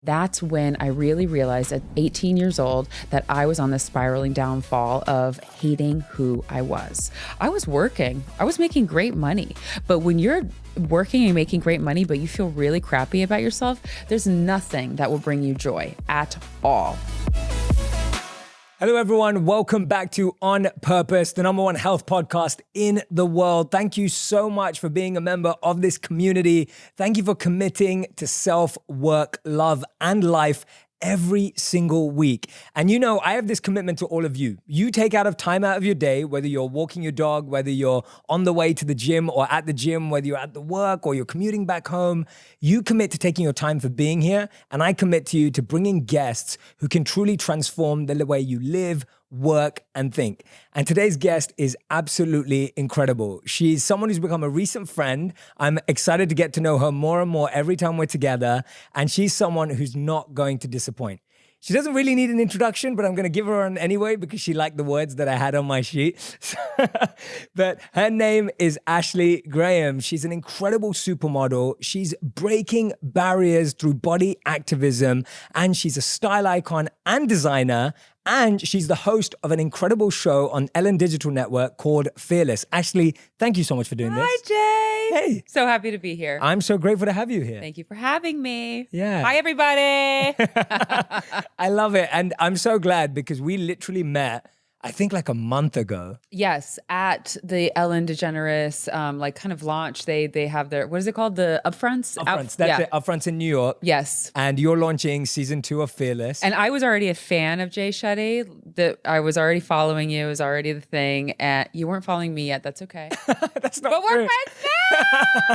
That's when I really realized at 18 years old that I was on this spiraling downfall of hating who I was. I was working, I was making great money, but when you're working and making great money, but you feel really crappy about yourself, there's nothing that will bring you joy at all. Hello, everyone. Welcome back to On Purpose, the #1 health podcast in the world. Thank you so much for being a member of this community. Thank you for committing to self, work, love, and life every single week. And you know, I have this commitment to all of you. You take time out of your day, whether you're walking your dog, whether you're on the way to the gym or at the gym, whether you're at the work or you're commuting back home, you commit to taking your time for being here. And I commit to you to bringing guests who can truly transform the way you live, work, and think. And today's guest is absolutely incredible. She's someone who's become a recent friend. I'm excited to get to know her more and more every time we're together. And she's someone who's not going to disappoint. She doesn't really need an introduction, but I'm going to give her one anyway because she liked the words that I had on my sheet. But her name is Ashley Graham. She's an incredible supermodel. She's breaking barriers through body activism, and she's a style icon and designer. And she's the host of an incredible show on Ellen Digital Network called Fearless. Ashley, thank you so much for doing this. Hi, Jay. Hey. So happy to be here. I'm so grateful to have you here. Thank you for having me. Yeah. Hi, everybody. I love it. And I'm so glad because we literally met, I think like a month ago. Yes, at the Ellen DeGeneres kind of launch. They have their, what is it called? The upfronts? Upfronts, that's it. Upfronts in New York. Yes. And you're launching season 2 of Fearless. And I was already a fan of Jay Shetty. I was already following you. It was already the thing. And you weren't following me yet. That's okay. That's not But true. we're friends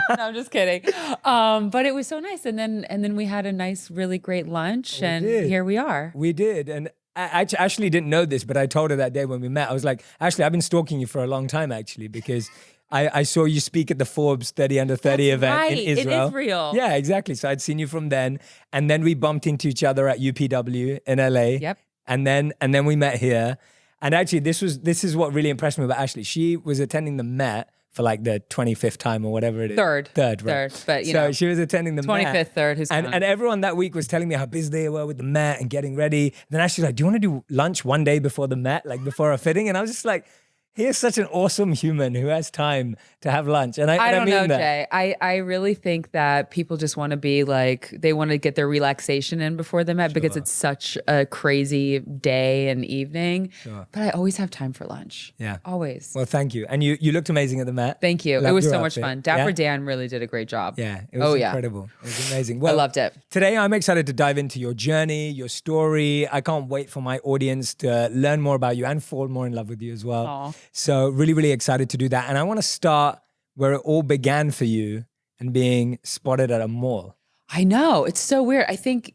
now. No, I'm just kidding. But it was so nice. And then we had a nice, really great lunch. And here we are. We did. And I actually didn't know this, but I told her that day when we met, I was like, Ashley, I've been stalking you for a long time, actually, because I saw you speak at the Forbes 30 Under 30 event in Israel. In Israel. Yeah, exactly. So I'd seen you from then. And then we bumped into each other at UPW in LA. Yep. And then we met here. And actually, this is what really impressed me about Ashley. She was attending the Met for like the 25th time or whatever it is. Third, right? but so she was attending the 25th, Met. third. Who's and everyone that week was telling me how busy they were with the Met and getting ready. Then Ashley's like, do you want to do lunch one day before the Met, like before a fitting? And I was just like, here's such an awesome human who has time to have lunch. And I don't mean know, that. Jay. I really think that people just want to be like, they want to get their relaxation in before the Met because it's such a crazy day and evening. Sure. But I always have time for lunch. Yeah. Always. Well, thank you. And you looked amazing at the Met. Thank you. Loved It was your so much outfit. fun. Dapper Yeah? Dan really did a great job. Yeah, it was incredible. It was amazing. Well, I loved it. Today, I'm excited to dive into your journey, your story. I can't wait for my audience to learn more about you and fall more in love with you as well. Aw. So really excited to do that. And I want to start where it all began for you and being spotted at a mall. I know. It's so weird. I think,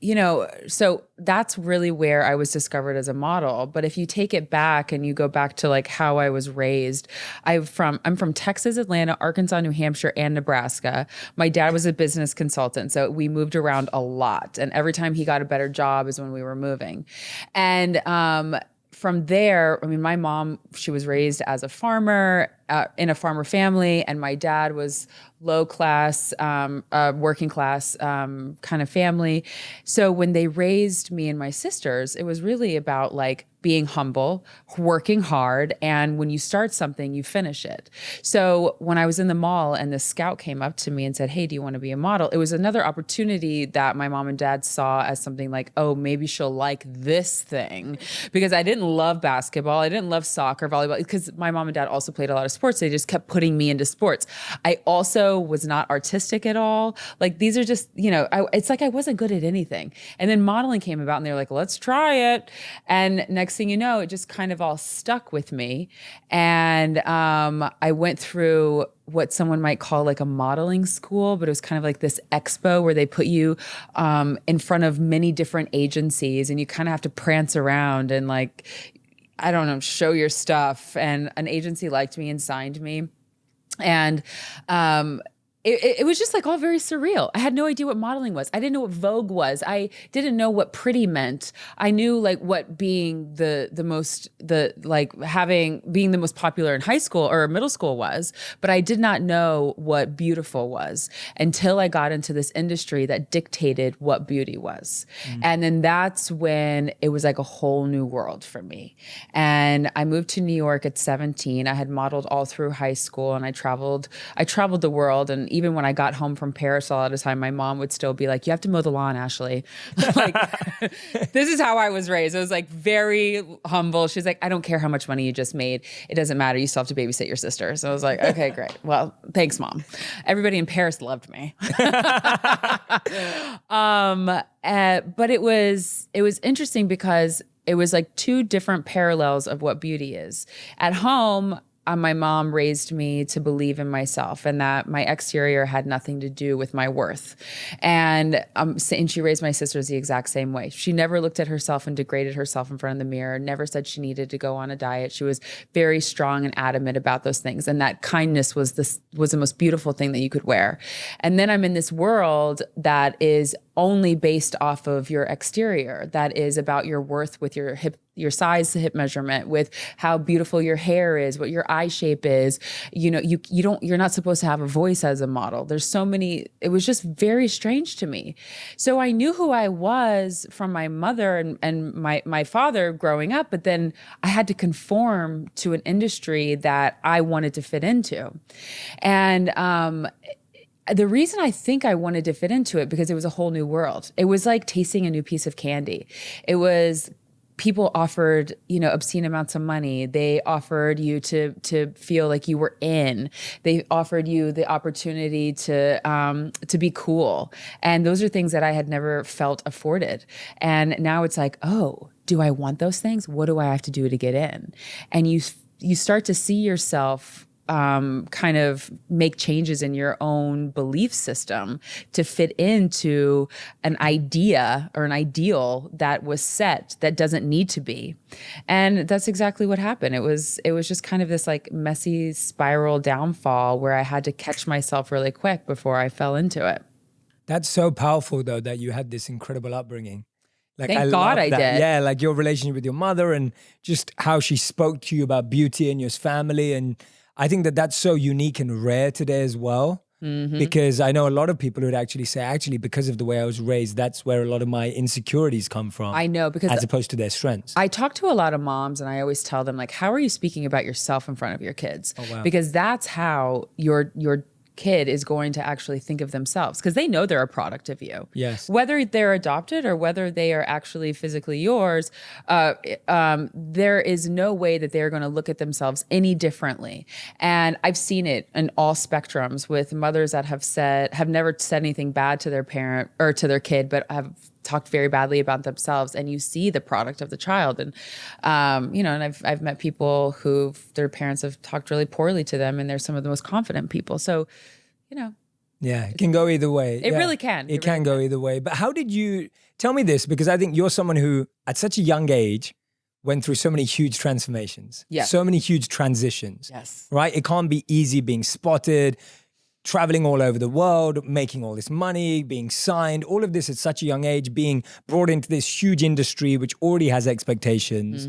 so that's really where I was discovered as a model. But if you take it back and you go back to like how I was raised, I'm from Texas, Atlanta, Arkansas, New Hampshire, and Nebraska. My dad was a business consultant, so we moved around a lot. And every time he got a better job is when we were moving. And from there, I mean, my mom, she was raised as a farmer in a farmer family, and my dad was low class, working class kind of family. So when they raised me and my sisters, it was really about like being humble, working hard, and when you start something, you finish it. So when I was in the mall and this scout came up to me and said, "Hey, do you want to be a model?" It was another opportunity that my mom and dad saw as something like, oh, maybe she'll like this thing. Because I didn't love basketball. I didn't love soccer, volleyball, because my mom and dad also played a lot of sports. They just kept putting me into sports. I also was not artistic at all. Like these are just, it's like I wasn't good at anything. And then modeling came about and they were like, let's try it. And next thing you know, it just kind of all stuck with me. And I went through what someone might call like a modeling school, but it was kind of like this expo where they put you in front of many different agencies and you kind of have to prance around and like, I don't know, show your stuff. And an agency liked me and signed me. And it was just like all very surreal. I had no idea what modeling was. I didn't know what Vogue was. I didn't know what pretty meant. I knew like what being being the most popular in high school or middle school was, but I did not know what beautiful was until I got into this industry that dictated what beauty was. And then that's when it was like a whole new world for me. And I moved to New York at 17. I had modeled all through high school and I traveled the world. And even when I got home from Paris a lot of the time, my mom would still be like, you have to mow the lawn, Ashley. Like, this is how I was raised. I was like very humble. She's like, I don't care how much money you just made. It doesn't matter. You still have to babysit your sister. So I was like, okay, great. Well, thanks, Mom. Everybody in Paris loved me. But it was interesting because it was like two different parallels of what beauty is. At home, my mom raised me to believe in myself and that my exterior had nothing to do with my worth. And she raised my sisters the exact same way. She never looked at herself and degraded herself in front of the mirror, never said she needed to go on a diet. She was very strong and adamant about those things. And that kindness was the most beautiful thing that you could wear. And then I'm in this world that is only based off of your exterior, that is about your worth with your size, hip measurement, with how beautiful your hair is, what your eye shape is. You know, you're not supposed to have a voice as a model. There's so many, it was just very strange to me. So I knew who I was from my mother and my father growing up, but then I had to conform to an industry that I wanted to fit into. And, the reason I think I wanted to fit into it because it was a whole new world. It was like tasting a new piece of candy. It was people offered, obscene amounts of money. They offered you to feel like you were in. They offered you the opportunity to be cool. And those are things that I had never felt afforded. And now it's like, oh, do I want those things? What do I have to do to get in? And you start to see yourself kind of make changes in your own belief system to fit into an idea or an ideal that was set that doesn't need to be. And that's exactly what happened. It was just kind of this like messy spiral downfall where I had to catch myself really quick before I fell into it. That's so powerful though, that you had this incredible upbringing. Like, Thank God I did. Yeah, like your relationship with your mother and just how she spoke to you about beauty and your family. And I think that that's so unique and rare today as well, because I know a lot of people who'd actually say, because of the way I was raised, that's where a lot of my insecurities come from. I know, because as opposed to their strengths. I talk to a lot of moms and I always tell them, like, how are you speaking about yourself in front of your kids? Oh, wow. Because that's how your kid is going to actually think of themselves, because they know they're a product of you. Yes. Whether they're adopted or whether they are actually physically yours, there is no way that they're going to look at themselves any differently. And I've seen it in all spectrums with mothers that have never said anything bad to their parent or to their kid, but have talked very badly about themselves, and you see the product of the child. And, and I've met people who their parents have talked really poorly to them, and they're some of the most confident people. So, yeah, it can go either way. It really can. It can go either way. But how did you, tell me this, because I think you're someone who at such a young age went through so many huge transformations, so many huge transitions, right? It can't be easy being spotted, traveling all over the world, making all this money, being signed, all of this at such a young age, being brought into this huge industry which already has expectations.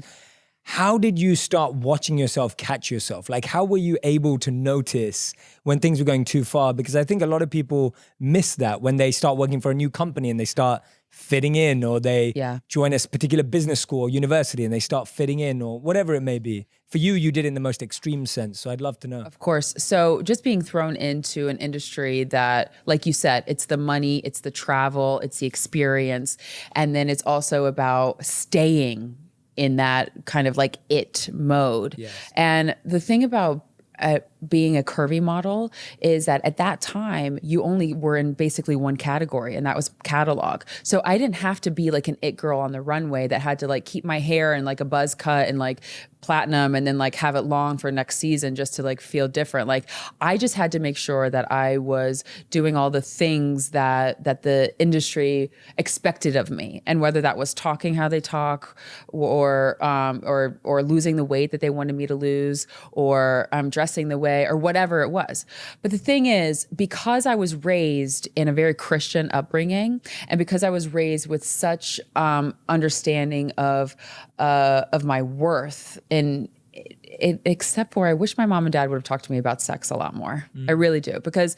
How did you start watching yourself catch yourself? Like, how were you able to notice when things were going too far? Because I think a lot of people miss that when they start working for a new company and they start fitting in, or they join a particular business school or university and they start fitting in, or whatever it may be. For you, you did it in the most extreme sense. So I'd love to know. Of course. So just being thrown into an industry that, like you said, it's the money, it's the travel, it's the experience. And then it's also about staying in that kind of like it mode. Yes. And the thing about being a curvy model is that at that time you only were in basically one category, and that was catalog. So I didn't have to be like an it girl on the runway that had to like keep my hair in like a buzz cut and like platinum and then like have it long for next season just to like feel different. Like I just had to make sure that I was doing all the things that the industry expected of me, and whether that was talking how they talk, or losing the weight that they wanted me to lose, or dressing the way way or whatever it was. But the thing is, because I was raised in a very Christian upbringing, and because I was raised with such understanding of my worth, and except for I wish my mom and dad would have talked to me about sex a lot more. I really do, because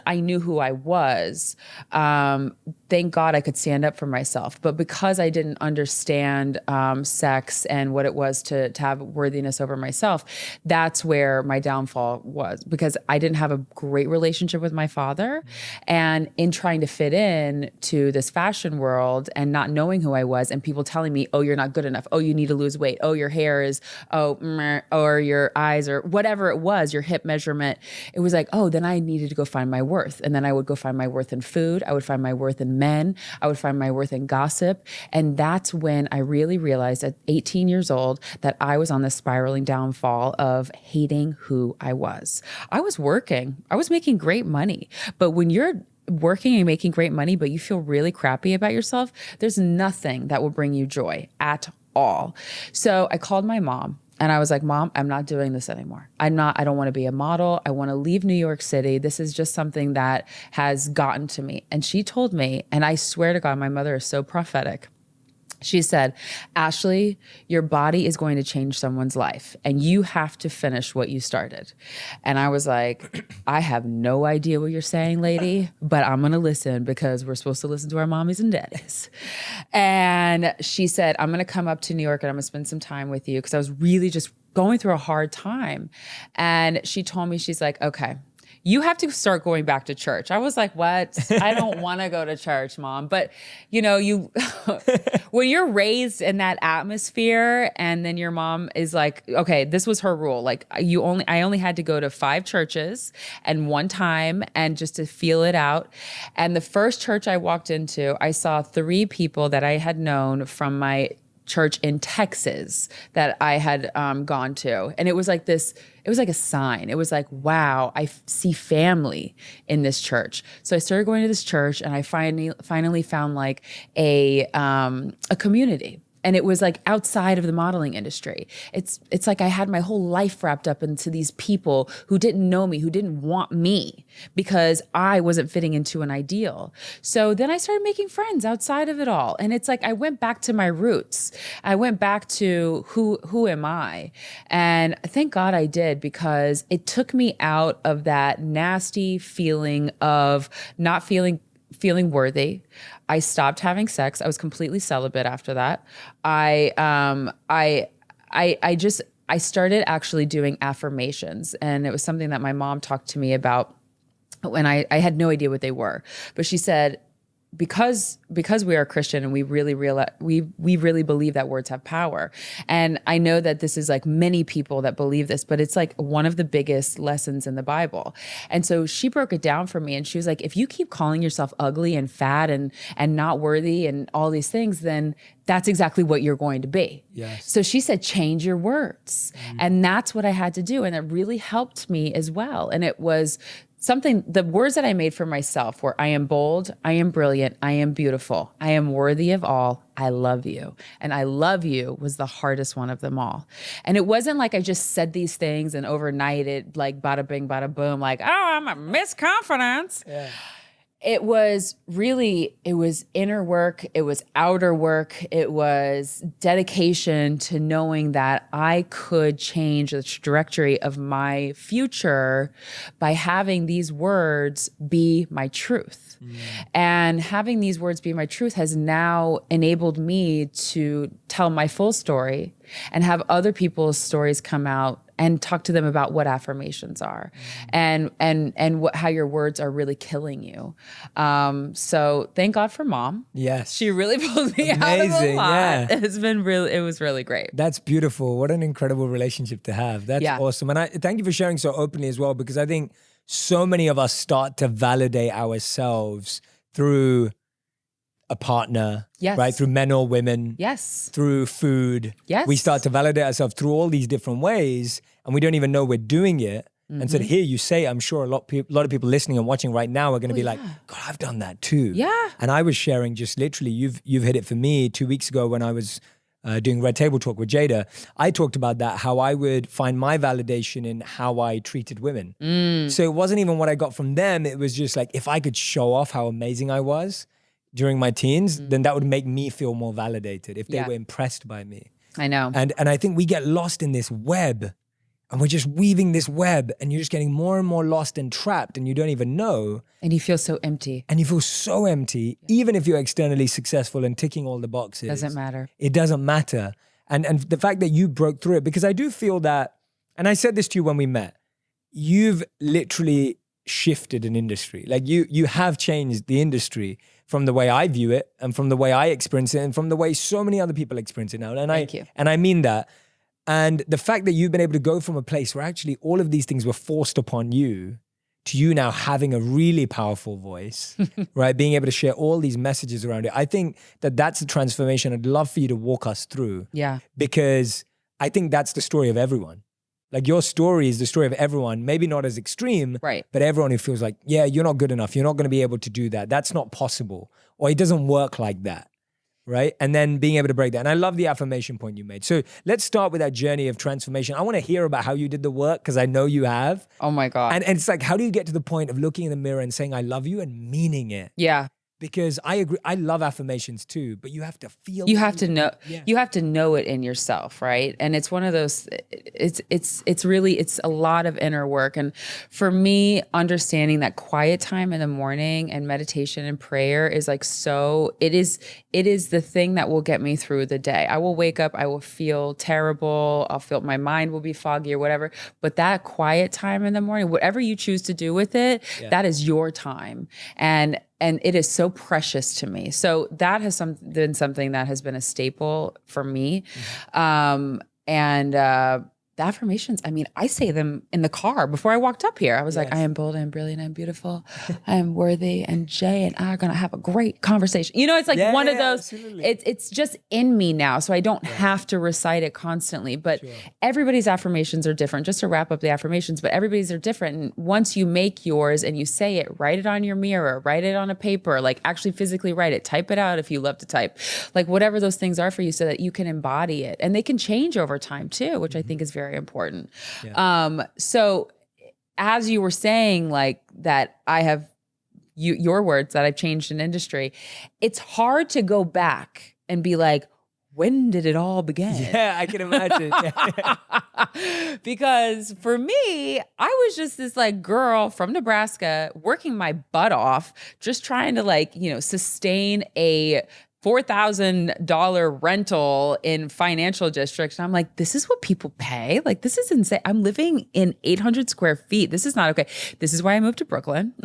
I knew who I was. Thank God I could stand up for myself. But because I didn't understand sex and what it was to have worthiness over myself, that's where my downfall was, because I didn't have a great relationship with my father. And in trying to fit in to this fashion world and not knowing who I was, and people telling me, oh, you're not good enough. Oh, you need to lose weight. Oh, your hair is, or your eyes, or whatever it was, your hip measurement. It was like, oh, then I needed to go find my worth. And then I would go find my worth in food. I would find my worth in men. I would find my worth in gossip. And that's when I really realized at 18 years old that I was on this spiraling downfall of hating who I was. I was working. I was making great money. But when you're working and making great money, but you feel really crappy about yourself, there's nothing that will bring you joy at all. So I called my mom. And I was like, Mom, I'm not doing this anymore. I don't want to be a model. I want to leave New York City. This is just something that has gotten to me. And she told me, and I swear to God, my mother is so prophetic. She said, Ashley, your body is going to change someone's life, and you have to finish what you started. And I was like, I have no idea what you're saying, lady, but I'm going to listen, because we're supposed to listen to our mommies and daddies. And she said, I'm going to come up to New York and I'm going to spend some time with you, because I was really just going through a hard time. And she told me, she's like, okay, you have to start going back to church. I was like, what? I don't want to go to church, Mom. But when you're raised in that atmosphere, and then your mom is like, okay, this was her rule. Like I only had to go to 5 churches and one time, and just to feel it out. And the first church I walked into, I saw 3 people that I had known from my church in Texas that I had gone to. And it was like this, it was like a sign. It was like, wow, I see family in this church. So I started going to this church, and I finally found like a community. And it was like outside of the modeling industry. It's like I had my whole life wrapped up into these people who didn't know me, who didn't want me, because I wasn't fitting into an ideal. So then I started making friends outside of it all. And it's like I went back to my roots. I went back to who am I? And thank God I did, because it took me out of that nasty feeling of not feeling worthy. I stopped having sex. I was completely celibate after that. I started actually doing affirmations, and it was something that my mom talked to me about when I had no idea what they were. But she said, because we are Christian, and we really believe that words have power. And I know that this is like many people that believe this, but it's like one of the biggest lessons in the Bible. And so she broke it down for me, and she was like, if you keep calling yourself ugly and fat and not worthy and all these things, then that's exactly what you're going to be. Yes. So she said, change your words. And that's what I had to do. And it really helped me as well. And it was the words that I made for myself were, I am bold, I am brilliant, I am beautiful, I am worthy of all, I love you. And I love you was the hardest one of them all. And it wasn't like I just said these things and overnight it like bada bing, bada boom, like, oh, I'm a Miss Confidence. Yeah. It was inner work. It was outer work. It was dedication to knowing that I could change the trajectory of my future by having these words be my truth. And having these words be my truth has now enabled me to tell my full story and have other people's stories come out and talk to them about what affirmations are and how your words are really killing you. So thank God for Mom. Yes. She really pulled me out of a lot. Yeah. It was really great. That's beautiful. What an incredible relationship to have. That's awesome. And I thank you for sharing so openly as well, because I think so many of us start to validate ourselves through a partner, right? Through men or women, through food. We start to validate ourselves through all these different ways, and we don't even know we're doing it. And so to hear you say, I'm sure a lot of people listening and watching right now are going to be like, God, I've done that too. Yeah. And I was sharing just literally, you've hit it for me 2 weeks ago when I was doing Red Table Talk with Jada, I talked about that, how I would find my validation in how I treated women. So it wasn't even what I got from them. It was just like, if I could show off how amazing I was during my teens, then that would make me feel more validated if they were impressed by me. I know. And I think we get lost in this web, and we're just weaving this web, and you're just getting more and more lost and trapped, and you don't even know. And you feel so empty. And you feel so empty, even if you're externally successful and ticking all the boxes. Doesn't matter. It doesn't matter. And the fact that you broke through it, because I do feel that, and I said this to you when we met, you've literally shifted an industry. Like you have changed the industry from the way I view it and from the way I experience it and from the way so many other people experience it now. And Thank you. And I mean that. And the fact that you've been able to go from a place where actually all of these things were forced upon you to you now having a really powerful voice, right? Being able to share all these messages around it. I think that that's a transformation I'd love for you to walk us through. Yeah. Because I think that's the story of everyone. Like your story is the story of everyone, maybe not as extreme, right? But everyone who feels like, yeah, you're not good enough. You're not going to be able to do that. That's not possible. Or it doesn't work like that, right? And then being able to break that. And I love the affirmation point you made. So let's start with that journey of transformation. I want to hear about how you did the work, because I know you have. Oh my God. And it's like, how do you get to the point of looking in the mirror and saying, I love you, and meaning it? Yeah. Because I agree, I love affirmations too, but you have to feel. You have to know. Yeah. You have to know it in yourself, right? And it's one of those. It's really a lot of inner work. And for me, understanding that quiet time in the morning and meditation and prayer is like so. It is the thing that will get me through the day. I will wake up, I will feel terrible. I'll feel my mind will be foggy or whatever. But that quiet time in the morning, whatever you choose to do with it, that is your time. And it is so precious to me. So that has been something that has been a staple for me. The affirmations, I mean, I say them in the car before I walked up here. I was like, I am bold, I am brilliant, I am beautiful, I am worthy, and Jay and I are gonna have a great conversation. You know, it's like one of those, it's just in me now, so I don't have to recite it constantly. But everybody's affirmations are different. Just to wrap up the affirmations, but everybody's are different. And once you make yours and you say it, write it on your mirror, write it on a paper, like actually physically write it, type it out if you love to type, like whatever those things are for you, so that you can embody it. And they can change over time too, which I think is very important. So as you were saying, like that I have your words that I've changed an industry, it's hard to go back and be like, when did it all begin? Yeah, I can imagine. Because for me, I was just this like girl from Nebraska working my butt off, just trying to like, sustain a $4,000 rental in financial district. And I'm like, this is what people pay? Like, this is insane. I'm living in 800 square feet. This is not okay. This is why I moved to Brooklyn.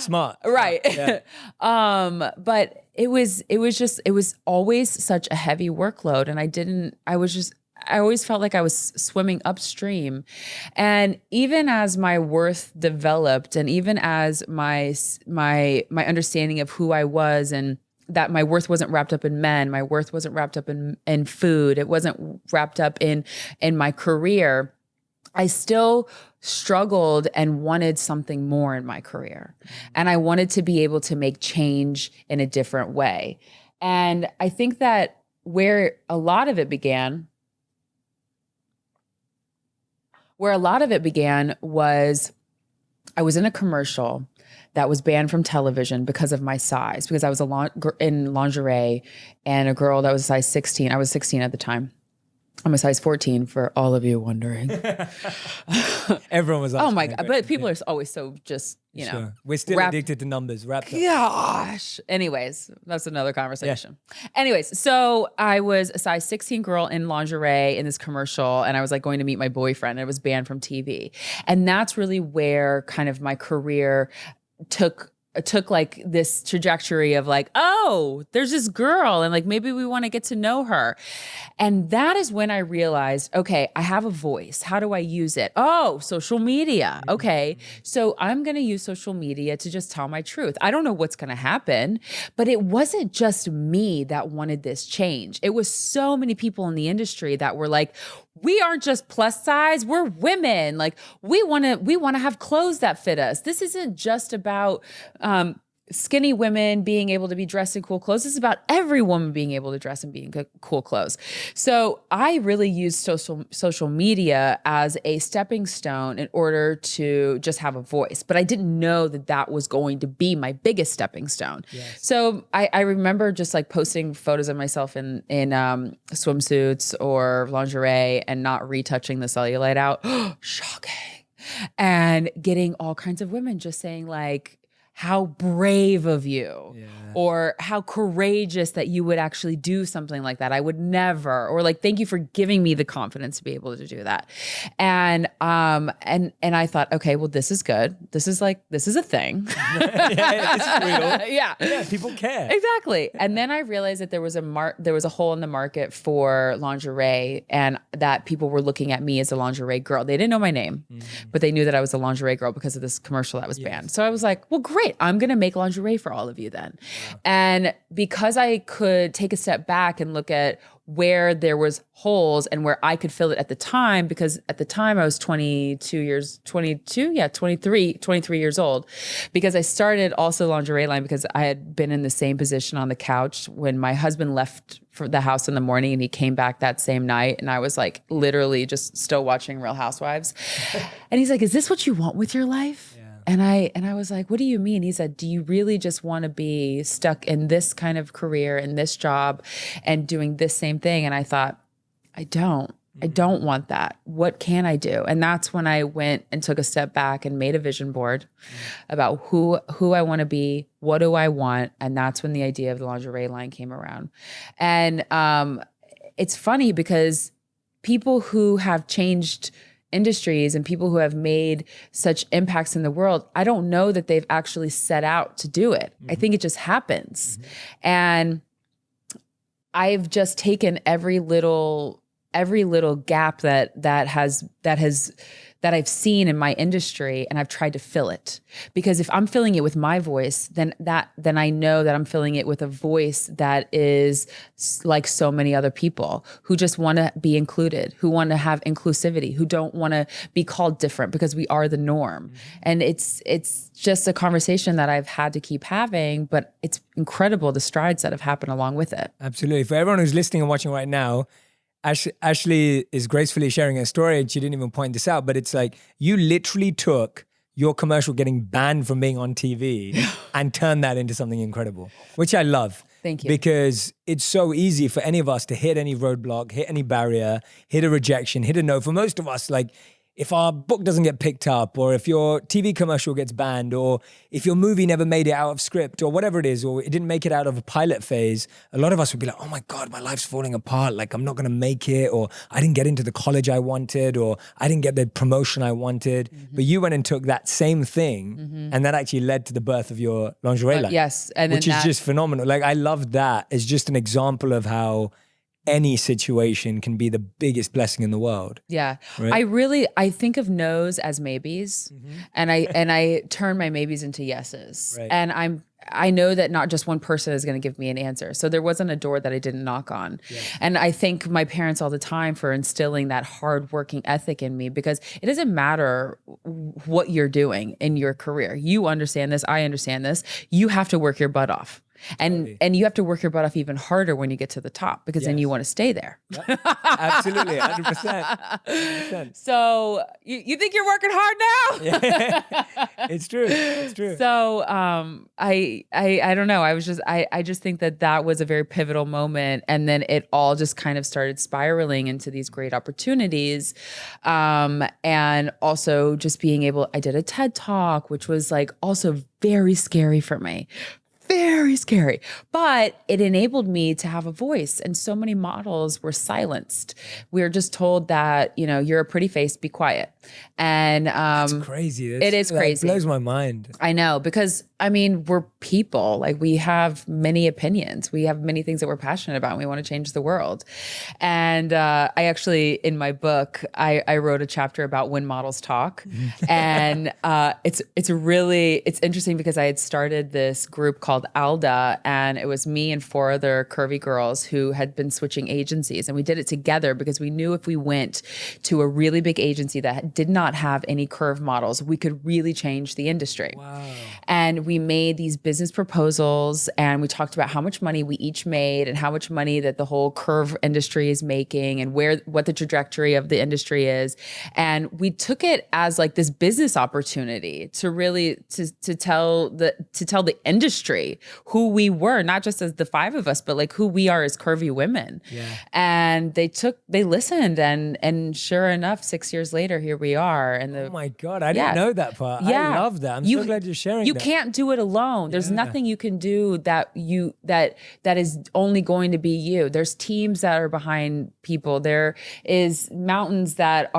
Smart. Right. Yeah. But it was always such a heavy workload. And I always felt like I was swimming upstream. And even as my worth developed, and even as my understanding of who I was, and that my worth wasn't wrapped up in men, my worth wasn't wrapped up in food, it wasn't wrapped up in my career, I still struggled and wanted something more in my career. And I wanted to be able to make change in a different way. And I think that where a lot of it began was I was in a commercial that was banned from television because of my size, because I was in lingerie, and a girl that was a size 16. I was 16 at the time. I'm a size 14 for all of you wondering. Everyone was. Oh my God. But people are always so just, We're still addicted to numbers. Wrapped up. Gosh. Anyways, that's another conversation. Yeah. Anyways, so I was a size 16 girl in lingerie in this commercial, and I was like going to meet my boyfriend, and it was banned from TV. And that's really where kind of my career took like this trajectory of like, oh, there's this girl, and like maybe we want to get to know her. And that is when I realized, okay, I have a voice. How do I use it? Oh, social media. Okay. So I'm going to use social media to just tell my truth. I don't know what's going to happen, but it wasn't just me that wanted this change. It was so many people in the industry that were like, we aren't just plus size, we're women. Like we want to have clothes that fit us. This isn't just about skinny women being able to be dressed in cool clothes. This is about every woman being able to dress and be in cool clothes. So I really used social media as a stepping stone in order to just have a voice. But I didn't know that that was going to be my biggest stepping stone. Yes. So I remember just like posting photos of myself in swimsuits or lingerie and not retouching the cellulite out. Shocking. And getting all kinds of women just saying like, how brave of you, or how courageous that you would actually do something like that. I would never, or like, thank you for giving me the confidence to be able to do that. And I thought, okay, well, this is good. This is a thing. Yeah, this is real. Yeah, people care. Exactly. And then I realized that there was a hole in the market for lingerie, and that people were looking at me as a lingerie girl. They didn't know my name, but they knew that I was a lingerie girl because of this commercial that was banned. So I was like, well, great. I'm going to make lingerie for all of you then. Wow. And because I could take a step back and look at where there was holes and where I could fill it at the time, because at the time I was 23 years old, because I started also lingerie line because I had been in the same position on the couch when my husband left for the house in the morning and he came back that same night. And I was like, literally just still watching Real Housewives. And he's like, is this what you want with your life? Yeah. And I was like, what do you mean? He said, do you really just want to be stuck in this kind of career, in this job, and doing this same thing? And I thought, I don't want that. What can I do? And that's when I went and took a step back and made a vision board about who I want to be, what do I want? And that's when the idea of the lingerie line came around. And it's funny because people who have changed industries and people who have made such impacts in the world, I don't know that they've actually set out to do it. I think it just happens. And I've just taken every little gap that I've seen in my industry, and I've tried to fill it. Because if I'm filling it with my voice, then I know that I'm filling it with a voice that is like so many other people who just want to be included, who want to have inclusivity, who don't want to be called different because we are the norm. And it's just a conversation that I've had to keep having, but it's incredible the strides that have happened along with it. Absolutely. For everyone who's listening and watching right now, Ashley is gracefully sharing her story, and she didn't even point this out, but it's like you literally took your commercial getting banned from being on TV and turned that into something incredible, which I love. Thank you. Because it's so easy for any of us to hit any roadblock, hit any barrier, hit a rejection, hit a no. For most of us, like, if our book doesn't get picked up, or if your TV commercial gets banned, or if your movie never made it out of script, or whatever it is, or it didn't make it out of a pilot phase, a lot of us would be like, oh my God, my life's falling apart. Like, I'm not going to make it, or I didn't get into the college I wanted, or I didn't get the promotion I wanted. But you went and took that same thing, and that actually led to the birth of your lingerie line. Yes. Which is just phenomenal. Like, I love that. It's just an example of how any situation can be the biggest blessing in the world. Yeah. Right? I think of no's as maybes, and I turn my maybes into yeses. Right. And I know that not just one person is going to give me an answer. So there wasn't a door that I didn't knock on. Yeah. And I thank my parents all the time for instilling that hardworking ethic in me, because it doesn't matter what you're doing in your career. You understand this. I understand this. You have to work your butt off. And you have to work your butt off even harder when you get to the top, because then you want to stay there. Yep. Absolutely, 100%. So you think you're working hard now? Yeah. It's true. It's true. So I don't know. I just think that was a very pivotal moment, and then it all just kind of started spiraling into these great opportunities, and also just being able. I did a TED Talk, which was like also very scary for me. Very scary, but it enabled me to have a voice. And so many models were silenced. We were just told that, you're a pretty face, be quiet. And that's crazy. It is crazy. It blows my mind. I know, because we're people. Like, we have many opinions. We have many things that we're passionate about, and we want to change the world. And I actually, in my book, I wrote a chapter about when models talk. And it's interesting because I had started this group called Zelda, and it was me and 4 other curvy girls who had been switching agencies. And we did it together because we knew if we went to a really big agency that did not have any curve models, we could really change the industry. Wow. And we made these business proposals, and we talked about how much money we each made and how much money that the whole curve industry is making and what the trajectory of the industry is. And we took it as like this business opportunity to really to tell the industry who we were, not just as the 5 of us, but like who we are as curvy women. Yeah. And they listened, and sure enough, 6 years later, here we are. And Oh my God, I didn't know that part. I love that. I'm so glad you're sharing You that. can't do it alone. There's nothing you can do that is only going to be you. There's teams that are behind people. There is mountains that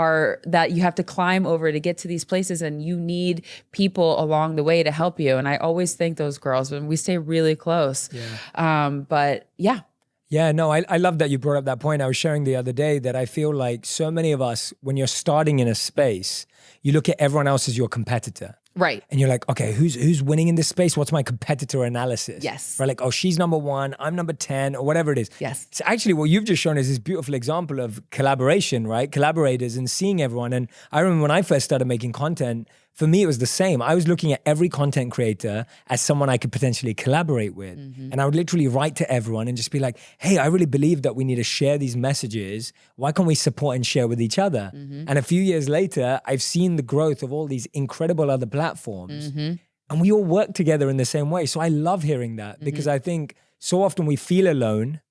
you have to climb over to get to these places, and you need people along the way to help you. And I always thank those girls, and we stay really close. But yeah. Yeah, no, I love that you brought up that point. I was sharing the other day that I feel like so many of us, when you're starting in a space, you look at everyone else as your competitor. Right. And you're like, okay, who's winning in this space? What's my competitor analysis? Yes. Right, like, oh, she's number 1, I'm number 10, or whatever it is. Yes. So actually what you've just shown is this beautiful example of collaboration, right? Collaborators and seeing everyone. And I remember when I first started making content, for me, it was the same. I was looking at every content creator as someone I could potentially collaborate with. Mm-hmm. And I would literally write to everyone and just be like, hey, I really believe that we need to share these messages. Why can't we support and share with each other? Mm-hmm. And a few years later, I've seen the growth of all these incredible other platforms. Mm-hmm. And we all work together in the same way. So I love hearing that because I think so often we feel alone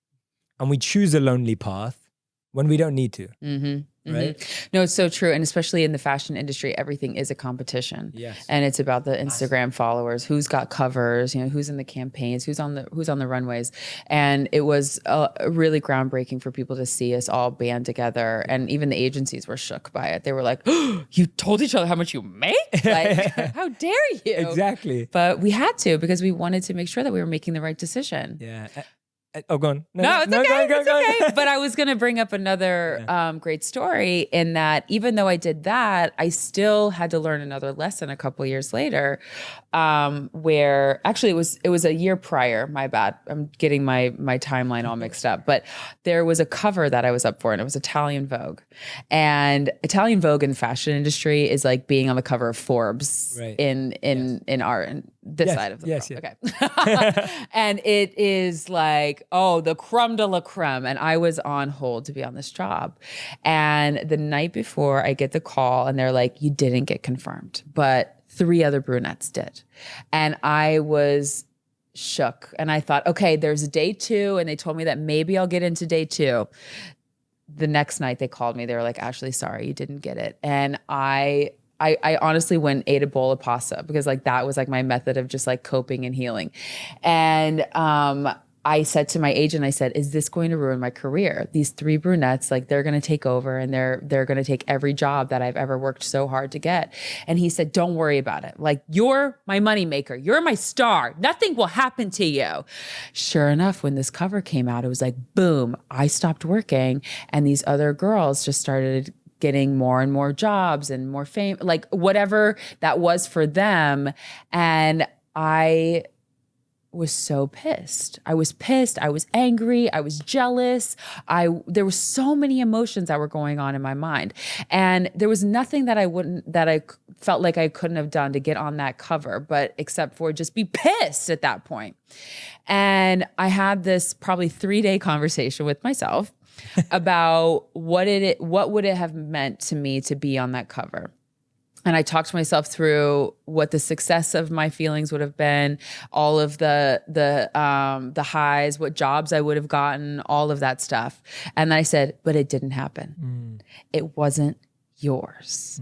and we choose a lonely path when we don't need to. Mm-hmm. Right? Mm-hmm. No, it's so true. And especially in the fashion industry, everything is a competition. Yes. And it's about the Instagram followers, who's got covers, who's in the campaigns, who's on the runways. And it was really groundbreaking for people to see us all band together. And even the agencies were shook by it. They were like, oh, you told each other how much you make? Like, how dare you? Exactly. But we had to, because we wanted to make sure that we were making the right decision. Yeah. Oh, go on. No, it's okay. It's okay. But I was going to bring up another great story in that even though I did that, I still had to learn another lesson a couple years later, where actually it was a year prior. My bad. I'm getting my timeline all mixed up. But there was a cover that I was up for, and it was Italian Vogue. And Italian Vogue in the fashion industry is like being on the cover of Forbes in this side of the world. Okay. And it is like, oh, the creme de la creme. And I was on hold to be on this job. And the night before, I get the call and they're like, you didn't get confirmed, but 3 other brunettes did. And I was shook. And I thought, okay, there's day 2. And they told me that maybe I'll get into day 2. The next night they called me. They were like, Ashley, sorry, you didn't get it. And I honestly went and ate a bowl of pasta because like that was like my method of just like coping and healing. And I said to my agent, I said, is this going to ruin my career? These 3 brunettes, like they're going to take over and they're going to take every job that I've ever worked so hard to get. And he said, don't worry about it. Like, you're my moneymaker. You're my star. Nothing will happen to you. Sure enough, when this cover came out, it was like, boom, I stopped working. And these other girls just started getting more and more jobs and more fame, like whatever that was for them. And I was so pissed. I was pissed. I was angry. I was jealous. There were so many emotions that were going on in my mind. And there was nothing that I felt like I couldn't have done to get on that cover, but except for just be pissed at that point. And I had this probably 3-day conversation with myself about what would it have meant to me to be on that cover. And I talked to myself through what the success of my feelings would have been, all of the highs, what jobs I would have gotten, all of that stuff. And I said, but it didn't happen. It wasn't yours.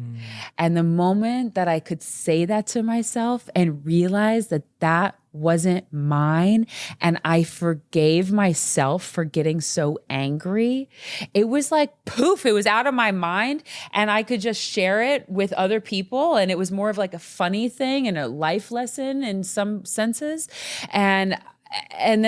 And the moment that I could say that to myself and realize that that wasn't mine, and I forgave myself for getting so angry, it was like poof, it was out of my mind, and I could just share it with other people. And it was more of like a funny thing and a life lesson in some senses. And and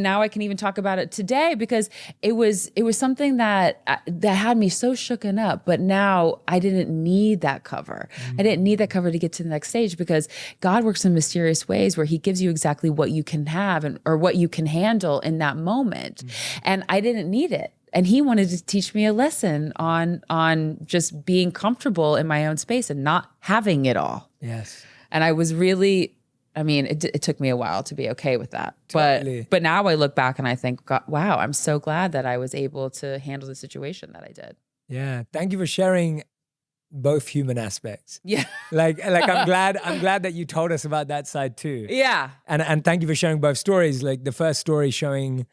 now I can even talk about it today because it was something that had me so shooken up. But now I didn't need that cover. I didn't need that cover to get to the next stage because God works in mysterious ways where he gives you exactly what you can have or what you can handle in that moment. And I didn't need it. And he wanted to teach me a lesson on just being comfortable in my own space and not having it all. Yes. And I was really, I mean, it took me a while to be okay with that. Totally. But now I look back and I think, God, wow, I'm so glad that I was able to handle the situation that I did. Yeah. Thank you for sharing both human aspects. Yeah. Like I'm glad that you told us about that side too. Yeah. And thank you for sharing both stories. Like the first story showing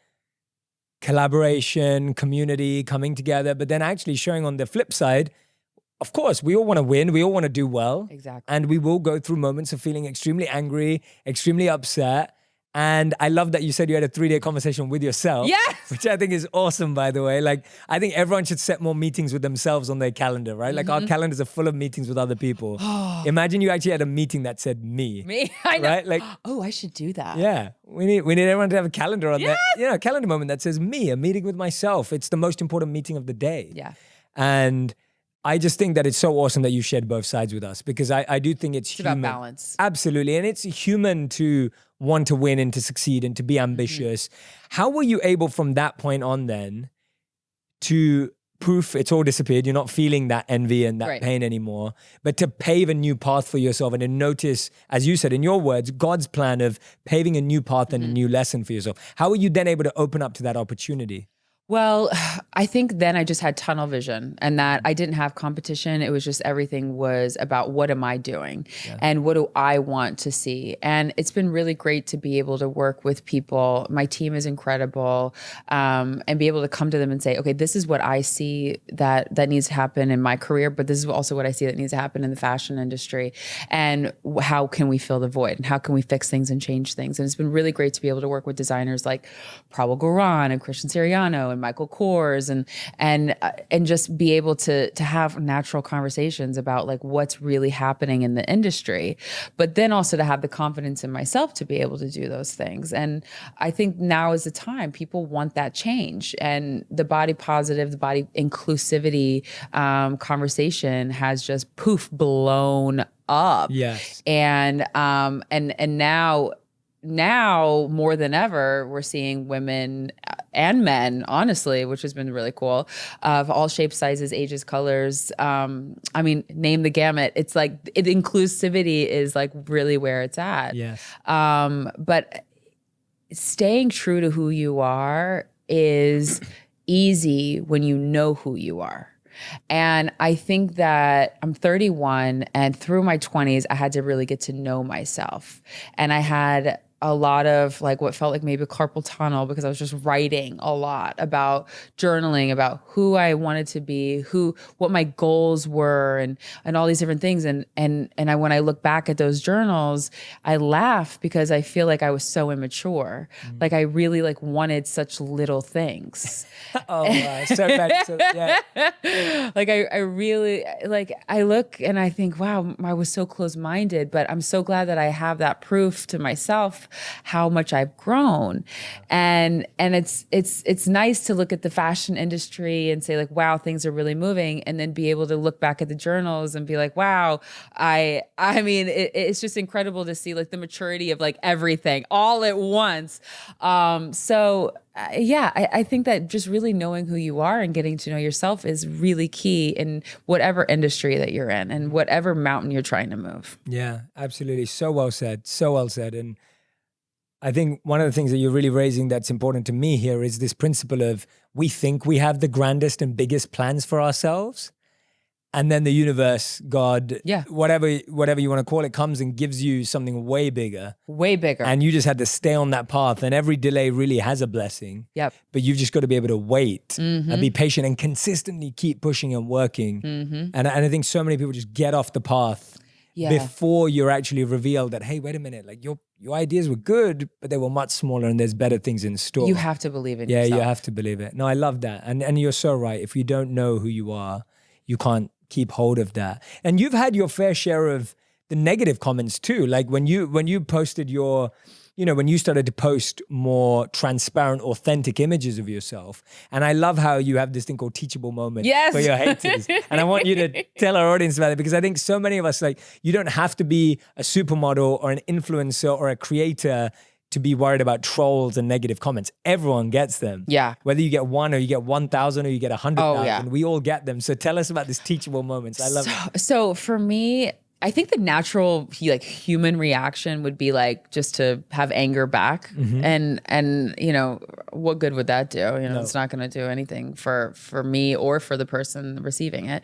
collaboration, community, coming together, but then actually showing on the flip side, of course, we all want to win. We all want to do well. Exactly. And we will go through moments of feeling extremely angry, extremely upset. And I love that you said you had a 3-day conversation with yourself. Yes. Which I think is awesome, by the way. Like, I think everyone should set more meetings with themselves on their calendar, right? Like our calendars are full of meetings with other people. Imagine you actually had a meeting that said me. Me, I know. Right? Like, oh, I should do that. yeah, we need everyone to have a calendar on there. You know, a calendar moment that says me, a meeting with myself. It's the most important meeting of the day. Yeah. And I just think that it's so awesome that you shared both sides with us because I do think it's human. About balance. Absolutely. And it's human to want to win and to succeed and to be ambitious. How were you able from that point on then to proof it's all disappeared? You're not feeling that envy and that pain anymore, but to pave a new path for yourself and to notice, as you said in your words, God's plan of paving a new path and a new lesson for yourself. How were you then able to open up to that opportunity? Well, I think then I just had tunnel vision and that I didn't have competition. It was just everything was about what am I doing and what do I want to see? And it's been really great to be able to work with people. My team is incredible, and be able to come to them and say, okay, this is what I see that needs to happen in my career, but this is also what I see that needs to happen in the fashion industry. And how can we fill the void and how can we fix things and change things? And it's been really great to be able to work with designers like Prabal Gurran and Christian Siriano and Michael Kors and just be able to have natural conversations about like what's really happening in the industry, but then also to have the confidence in myself to be able to do those things. And I think now is the time people want that change, and the body positive, the body inclusivity conversation has just poof blown up. Yes. And now more than ever, we're seeing women and men, honestly, which has been really cool, of all shapes, sizes, ages, colors. I mean, name the gamut. It's like inclusivity is like really where it's at. Yes. But staying true to who you are is easy when you know who you are. And I think that I'm 31 and through my 20s, I had to really get to know myself. And I had a lot of like what felt like maybe a carpal tunnel because I was just writing a lot about journaling, about who I wanted to be, what my goals were and all these different things. And when I look back at those journals, I laugh because I feel like I was so immature. Like I really like wanted such little things. Oh, wow. So bad. So, yeah. Like I really, like I look and I think, wow, I was so close-minded, but I'm so glad that I have that proof to myself how much I've grown. And it's nice to look at the fashion industry and say like, wow, things are really moving. And then be able to look back at the journals and be like, wow, I mean, it's just incredible to see like the maturity of like everything all at once. I think that just really knowing who you are and getting to know yourself is really key in whatever industry that you're in and whatever mountain you're trying to move. Yeah, absolutely. So well said. So well said. And I think one of the things that you're really raising that's important to me here is this principle of we think we have the grandest and biggest plans for ourselves. And then the universe, God, whatever you want to call it, comes and gives you something way bigger. Way bigger. And you just had to stay on that path. And every delay really has a blessing. Yep. But you've just got to be able to wait and be patient and consistently keep pushing and working. And I think so many people just get off the path before you're actually revealed that, hey, wait a minute, like your ideas were good, but they were much smaller and there's better things in store. You have to believe in yourself. Yeah, you have to believe it. No, I love that. And you're so right. If you don't know who you are, you can't keep hold of that. And you've had your fair share of the negative comments too. Like when you posted your when you started to post more transparent, authentic images of yourself. And I love how you have this thing called teachable moment for your haters. And I want you to tell our audience about it, because I think so many of us, like, you don't have to be a supermodel or an influencer or a creator to be worried about trolls and negative comments. Everyone gets them. Yeah. Whether you get 1 or you get 1,000 or you get 100,000, yeah. we all get them. So tell us about this teachable moments. I love it. So for me, I think the natural human reaction would be like just to have anger back, and what good would that do? No. It's not going to do anything for me or for the person receiving it.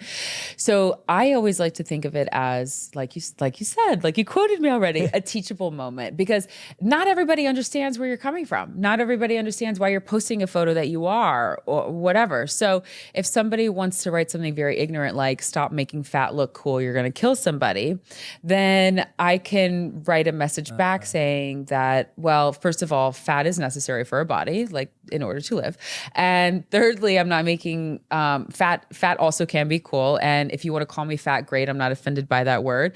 So I always like to think of it as like you said, like you quoted me already, a teachable moment, because not everybody understands where you're coming from. Not everybody understands why you're posting a photo that you are or whatever. So if somebody wants to write something very ignorant like "stop making fat look cool, you're going to kill somebody," then I can write a message back saying that, well, first of all, fat is necessary for a body, like in order to live. And thirdly, I'm not making fat also can be cool. And if you want to call me fat, great. I'm not offended by that word.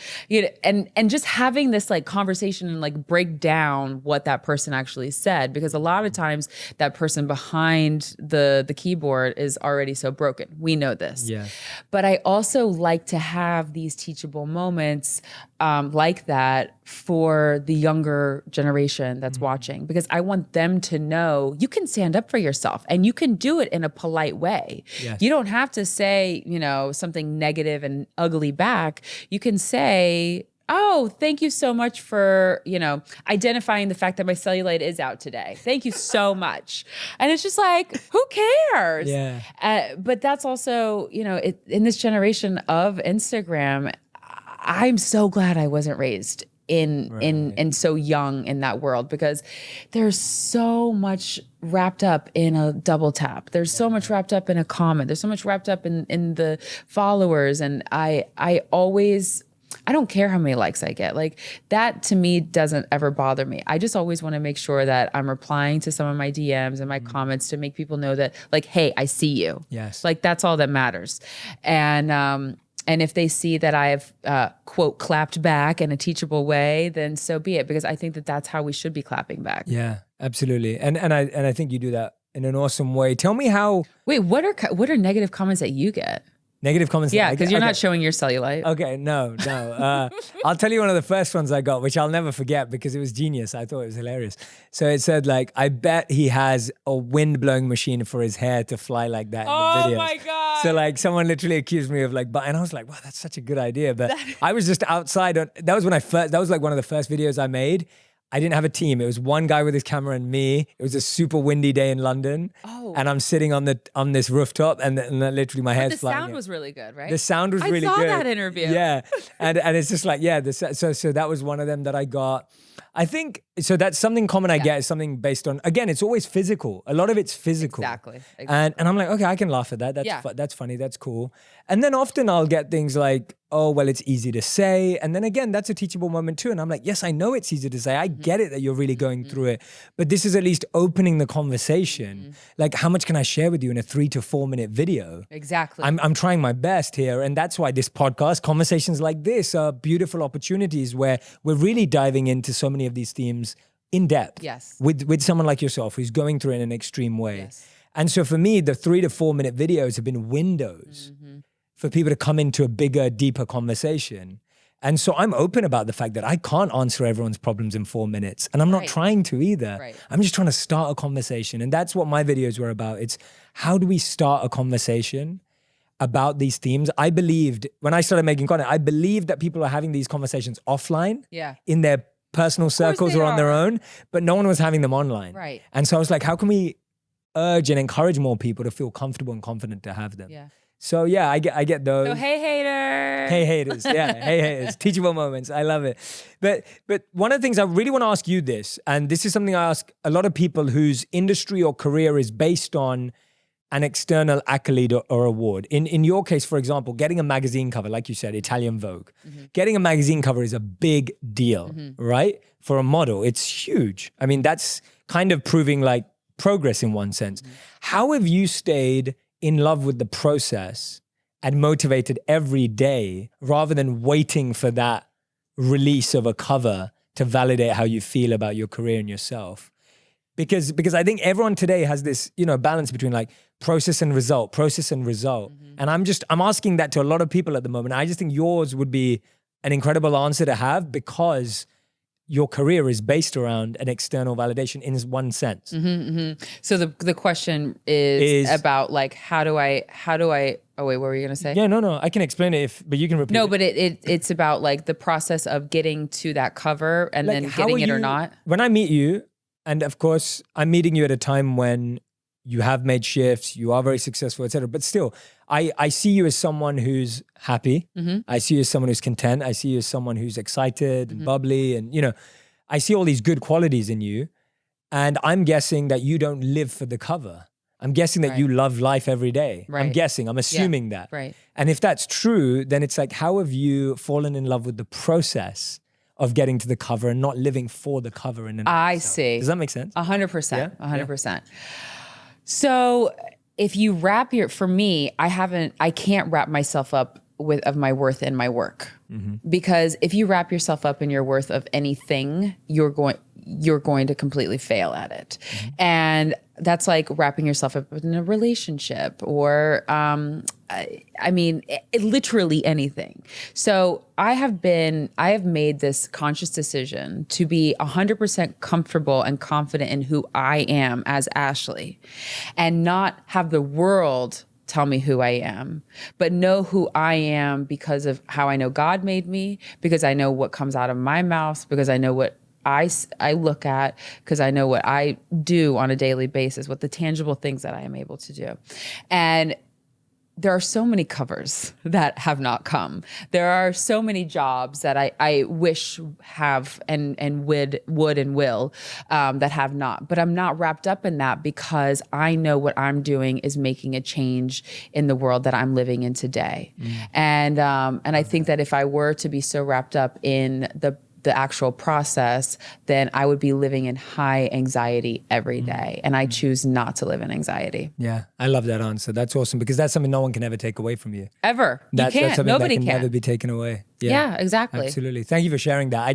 And just having this like conversation and like break down what that person actually said, because a lot of times that person behind the keyboard is already so broken. We know this. Yeah. But I also like to have these teachable moments like that for the younger generation that's watching, because I want them to know you can stand up for yourself and you can do it in a polite way. Yes. You don't have to say, something negative and ugly back. You can say, "Oh, thank you so much for, identifying the fact that my cellulite is out today. Thank you so much." And it's just like, who cares? Yeah. But that's also, in this generation of Instagram, I'm so glad I wasn't raised in so young in that world, because there's so much wrapped up in a double tap. There's so much wrapped up in a comment. There's so much wrapped up in the followers. And I don't care how many likes I get. Like, that to me doesn't ever bother me. I just always want to make sure that I'm replying to some of my DMs and my comments to make people know that, like, hey, I see you. Yes. Like, that's all that matters. And if they see that I have, quote, clapped back in a teachable way, then so be it, because I think that that's how we should be clapping back. Yeah, absolutely. And I think you do that in an awesome way. Tell me how. Wait, what are negative comments that you get? Negative comments? Yeah, because you're not showing your cellulite. Okay, no. I'll tell you one of the first ones I got, which I'll never forget because it was genius. I thought it was hilarious. So it said, like, "I bet he has a wind-blowing machine for his hair to fly like that in the videos." Oh my God. So like someone literally accused me of like, and I was like, wow, that's such a good idea. But I was just outside. That was like one of the first videos I made. I didn't have a team. It was one guy with his camera and me. It was a super windy day in London. Oh. And I'm sitting on this rooftop and literally my hair's flying. The sound was really good, right? The sound was really good. I saw that interview. Yeah. And it's just like, so that was one of them that I got. I think, so that's something common I get, is something based on, again, it's always physical. A lot of it's physical. Exactly. And I'm like, okay, I can laugh at that. That's funny. That's cool. And then often I'll get things like, "Oh, well, it's easy to say." And then again, that's a teachable moment too. And I'm like, yes, I know it's easy to say. I get it that you're really going through it. But this is at least opening the conversation. Like, how much can I share with you in a 3 to 4 minute video? Exactly. I'm trying my best here. And that's why this podcast, conversations like this, are beautiful opportunities where we're really diving into so many of these themes in depth. Yes. With someone like yourself who's going through it in an extreme way. Yes. And so for me, the 3 to 4 minute videos have been windows for people to come into a bigger, deeper conversation. And so I'm open about the fact that I can't answer everyone's problems in 4 minutes. And I'm not trying to either. Right. I'm just trying to start a conversation. And that's what my videos were about. It's how do we start a conversation about these themes? I believed, when I started making content, I believed that people are having these conversations offline in their personal circles or on their own, but no one was having them online. Right. And so I was like, how can we urge and encourage more people to feel comfortable and confident to have them? Yeah. So yeah, I get those. So hey haters. Hey haters. Yeah, hey haters. Teachable moments. I love it. But one of the things I really want to ask you this, and this is something I ask a lot of people whose industry or career is based on an external accolade or award. In your case, for example, getting a magazine cover, like you said, Italian Vogue. Getting a magazine cover is a big deal, right? For a model, it's huge. I mean, that's kind of proving like progress in one sense. How have you stayed in love with the process and motivated every day rather than waiting for that release of a cover to validate how you feel about your career and yourself. Because I think everyone today has this, balance between like process and result. And I'm asking that to a lot of people at the moment. I just think yours would be an incredible answer to have, because your career is based around an external validation in one sense. So the question is about like, how do I, oh wait, what were you going to say? Yeah, no, I can explain it but you can repeat it. No, but it's about like the process of getting to that cover and Like, then getting it or not. When I meet you, and of course I'm meeting you at a time when you have made shifts, you are very successful, etc. But still, I see you as someone who's happy. I see you as someone who's content. I see you as someone who's excited and bubbly. And, I see all these good qualities in you. And I'm guessing that you don't live for the cover. I'm guessing that you love life every day. Right. I'm assuming that. Right. And if that's true, then it's like, how have you fallen in love with the process of getting to the cover and not living for the cover? I see. Does that make sense? 100%. 100%. So if you for me, I can't wrap myself up of my worth in my work. Because if you wrap yourself up in your worth of anything, you're going to completely fail at it. And that's like wrapping yourself up in a relationship or, literally anything. So I have made this conscious decision to be 100% comfortable and confident in who I am as Ashley, and not have the world tell me who I am, but know who I am because of how I know God made me, because I know what comes out of my mouth, because I know what I look at, because I know what I do on a daily basis, what the tangible things that I am able to do. And there are so many covers that have not come. There are so many jobs that I wish have and would and will that have not. But I'm not wrapped up in that, because I know what I'm doing is making a change in the world that I'm living in today. And I think that if I were to be so wrapped up in the actual process, then I would be living in high anxiety every day. And I choose not to live in anxiety. Yeah, I love that answer. That's awesome, because that's something no one can ever take away from you. Ever. That's you can't. something Nobody that can never be taken away. Yeah, exactly. Absolutely. Thank you for sharing that.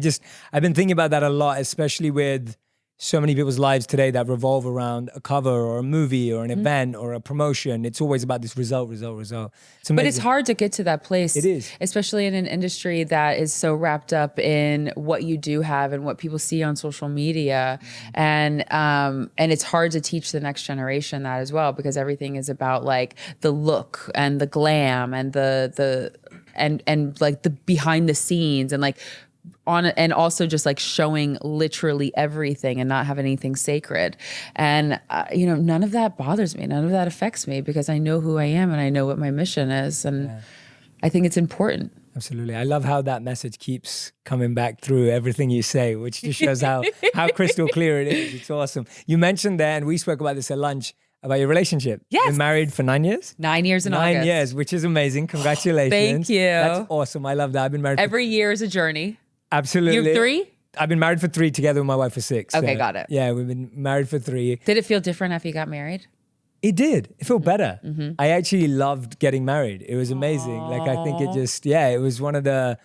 I've been thinking about that a lot, especially with so many people's lives today that revolve around a cover or a movie or an event or a promotion. It's always about this result. It's amazing. But it's hard to get to that place. It is. Especially in an industry that is so wrapped up in what you do have and what people see on social media. And it's hard to teach the next generation that as well, because everything is about like the look and the glam and and like the behind the scenes and like and also just like showing literally everything and not having anything sacred. And, none of that bothers me. None of that affects me, because I know who I am and I know what my mission is. And I think it's important. Absolutely. I love how that message keeps coming back through everything you say, which just shows how crystal clear it is. It's awesome. You mentioned there, and we spoke about this at lunch, about your relationship. Yes. You've been married for 9 years? 9 years in August. 9 years, which is amazing. Congratulations. Thank you. That's awesome. I love that. I've been married every year is a journey. Absolutely. You have 3? I've been married for 3, together with my wife for 6. Okay, got it. Yeah, we've been married for 3. Did it feel different after you got married? It did. It felt better. I actually loved getting married. It was amazing. Like, I think it was one of the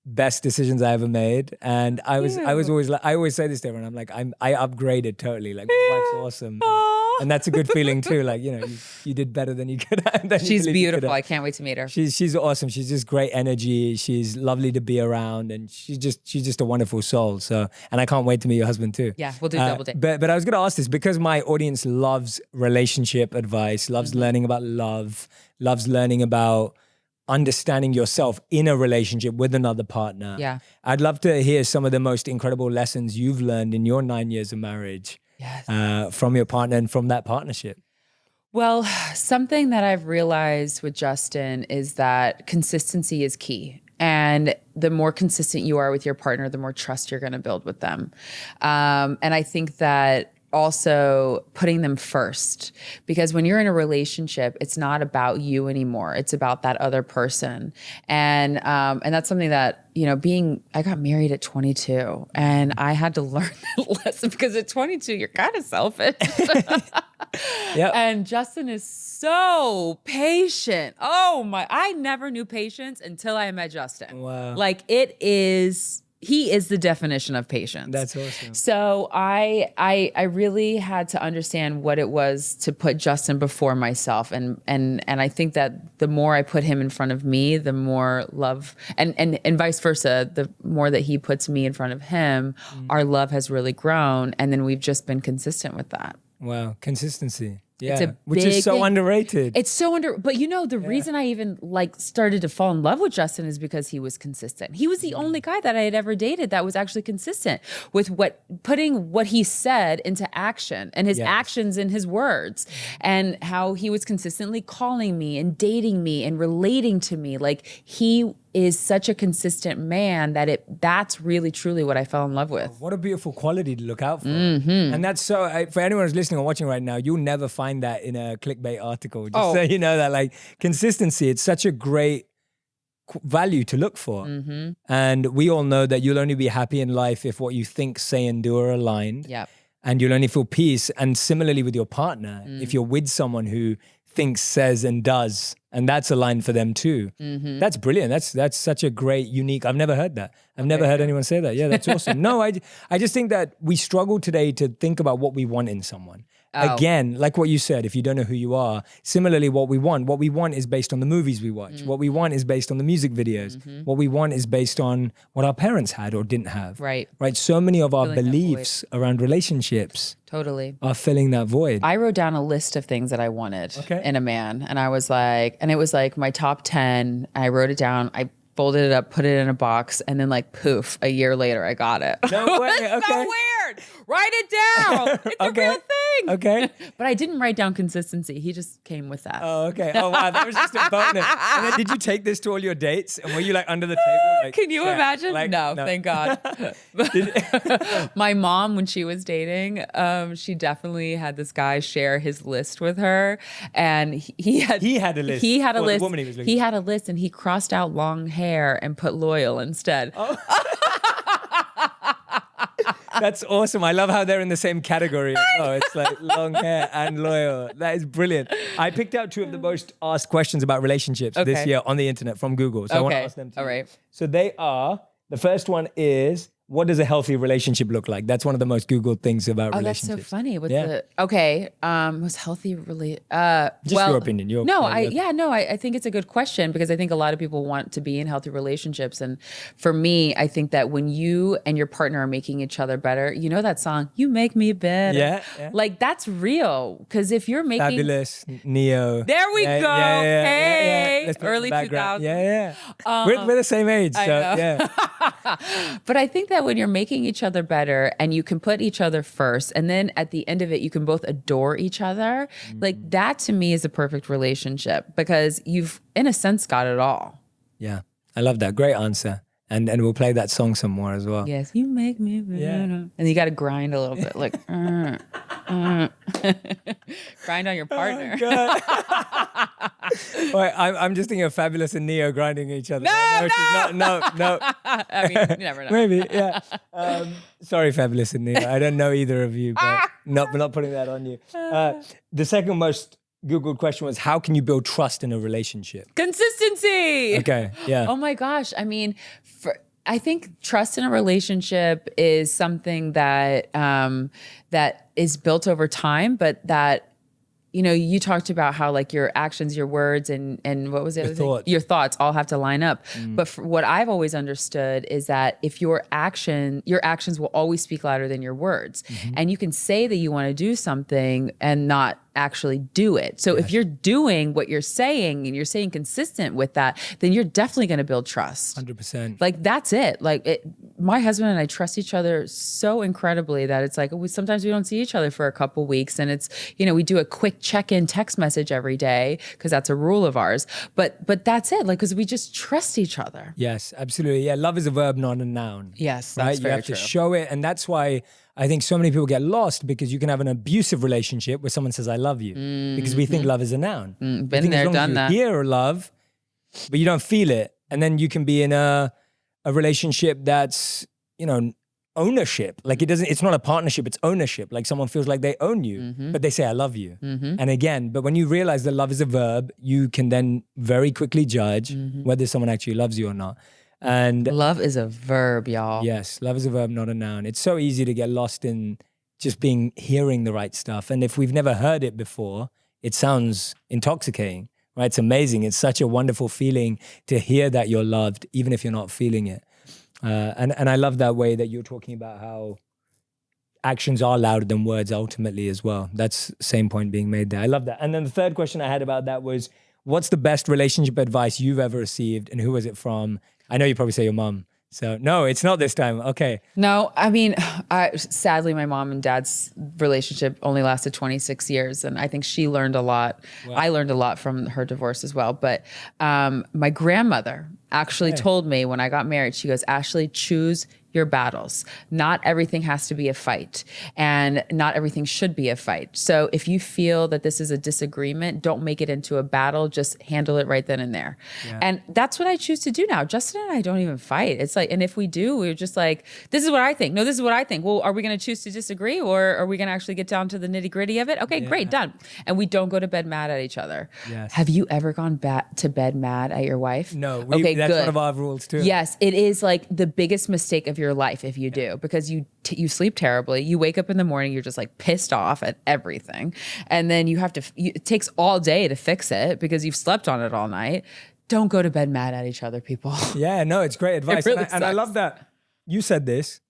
best decisions I ever made. And I was always like, I always say this to everyone. I'm like, I upgraded totally. Like, my wife's awesome. And that's a good feeling too. Like, you did better than you could have. She's beautiful. I can't wait to meet her. She's awesome. She's just great energy. She's lovely to be around, and she's just a wonderful soul. So, and I can't wait to meet your husband too. Yeah, we'll do double date. But I was going to ask this, because my audience loves relationship advice, loves learning about love, loves learning about understanding yourself in a relationship with another partner. Yeah. I'd love to hear some of the most incredible lessons you've learned in your 9 years of marriage. Yes. From your partner and from that partnership. Well, something that I've realized with Justin is that consistency is key. And the more consistent you are with your partner, the more trust you're going to build with them. And I think that also putting them first, because when you're in a relationship, it's not about you anymore. It's about that other person. And that's something that, I got married at 22, and I had to learn that lesson, because at 22, you're kind of selfish. Yep. And Justin is so patient. Oh my, I never knew patience until I met Justin. Wow. Like, he is the definition of patience. That's awesome. So I really had to understand what it was to put Justin before myself. And I think that the more I put him in front of me, the more love and vice versa, the more that he puts me in front of him, our love has really grown. And then we've just been consistent with that. Wow. Consistency. It's Yeah. a Which is big so thing. underrated. It's so but the reason I even started to fall in love with Justin is because he was consistent. He was the only guy that I had ever dated that was actually consistent with putting what he said into action and his actions and his words, and how he was consistently calling me and dating me and relating to me. Like, he is such a consistent man that's really truly what I fell in love with. What a beautiful quality to look out for. And that's so, for anyone who's listening or watching right now, you'll never find that in a clickbait article. Just so you know that, like, consistency, it's such a great value to look for. And we all know that you'll only be happy in life if what you think, say, and do are aligned. Yep. And you'll only feel peace. And similarly with your partner, if you're with someone who thinks, says, and does, and that's aligned for them too. That's brilliant. That's such a great, unique, I've never heard that. I've never heard anyone say that. Yeah, that's awesome. No, I just think that we struggle today to think about what we want in someone. Again, like what you said, if you don't know who you are, similarly what we want is based on the movies we watch. What we want is based on the music videos. What we want is based on what our parents had or didn't have. Right. So many of our Filling that beliefs around relationships Totally. are filling that void. I wrote down a list of things that I wanted in a man. And I was like, and it was like my top 10. I wrote it down. I folded it up, put it in a box, and then like poof, a year later I got it. No way. It's so weird. Write it down. It's a real thing. Okay. But I didn't write down consistency. He just came with that. Oh, okay. Oh, wow. That was just a bonus. And then did you take this to all your dates? And were you like under the table? Like, Can you imagine? Like, no, thank God. My mom, when she was dating, she definitely had this guy share his list with her. And he had a list. He had a list. The woman he was looking He had a list, and he crossed out long hair and put loyal instead. Oh. That's awesome. I love how they're in the same category as well. It's like long hair and loyal. That is brilliant. I picked out 2 of the most asked questions about relationships this year on the internet from Google. So I want to ask them to you. All right. So they are, the first one is, what does a healthy relationship look like? That's one of the most Googled things about relationships. That's so funny. Was healthy really? Just your opinion. I think it's a good question, because I think a lot of people want to be in healthy relationships, and for me, I think that when you and your partner are making each other better, you know that song, "You Make Me Better." Yeah. Like, that's real, because if you're making Fabulous, Neo. There we go. Hey, Let's put early the background. 2000s. Yeah. We're the same age, so yeah. But I think that when you're making each other better and you can put each other first, and then at the end of it, you can both adore each other, like, that to me is a perfect relationship, because you've, in a sense, got it all. Yeah. I love that. Great answer. And we'll play that song some more as well. Yes. You make me better. Yeah. And you got to grind a little bit, like, grind on your partner. Wait, I'm just thinking of Fabulous and Neo grinding each other. No. I mean, you never know. Maybe, yeah. Sorry, Fabulous and Neo. I don't know either of you, but we're not putting that on you. The second most Googled question was, how can you build trust in a relationship? Consistency. Okay, yeah. Oh my gosh. I mean, I think trust in a relationship is something that that is built over time, but that, you know, you talked about how, like, your actions, your words, and what was it? Your thoughts all have to line up. But what I've always understood is that if your actions will always speak louder than your words. And you can say that you want to do something and not actually do it. So if you're doing what you're saying and you're saying consistent with that, then you're definitely going to build trust. 100%. Like, that's it. Like, my husband and I trust each other so incredibly that it's like, sometimes we don't see each other for a couple weeks, and it's, you know, we do a quick check-in text message every day because that's a rule of ours. But that's it. Like, because we just trust each other. Yes, absolutely. Yeah, love is a verb, not a noun. Yes, that's right? very You have true. to show it, and that's why I think so many people get lost, because you can have an abusive relationship where someone says, "I love you," because we think love is a noun. Been there, done that. You hear love, but you don't feel it, and then you can be in a relationship that's, you know, ownership. Like, it's not a partnership, it's ownership. Like, someone feels like they own you, but they say, "I love you." And again, but when you realize that love is a verb, you can then very quickly judge whether someone actually loves you or not. And love is a verb, y'all. yes, love is a verb, not a noun. It's so easy to get lost in just hearing the right stuff. And if we've never heard it before, it sounds intoxicating, right? It's amazing. It's such a wonderful feeling to hear that you're loved, even if you're not feeling it. And I love that way that you're talking about how actions are louder than words ultimately as well. That's the same point being made there. I love that. And then the third question I had about that was, what's the best relationship advice you've ever received and who was it from? I know you probably say your mom. So no, it's not this time. Okay. No, I mean, sadly, my mom and dad's relationship only lasted 26 years. And I think she learned a lot. Wow. I learned a lot from her divorce as well. But my grandmother actually told me when I got married, she goes, Ashley, choose your battles. Not everything has to be a fight, and not everything should be a fight. So if you feel that this is a disagreement, don't make it into a battle. Just handle it right then and there. Yeah. And that's what I choose to do now. Justin and I don't even fight. It's like, and if we do, we're just like, this is what I think. No, this is what I think. Well, are we going to choose to disagree, or are we going to actually get down to the nitty gritty of it? Okay, great, done. And we don't go to bed mad at each other. Yes. Have you ever gone to bed mad at your wife? No. That's good. One of our rules too. Yes, it is like the biggest mistake of your life if you do, because you sleep terribly. You wake up in the morning, you're just like pissed off at everything. And then you have to, it takes all day to fix it because you've slept on it all night. Don't go to bed mad at each other, people. Yeah, no, it's great advice. It really and I love that you said this.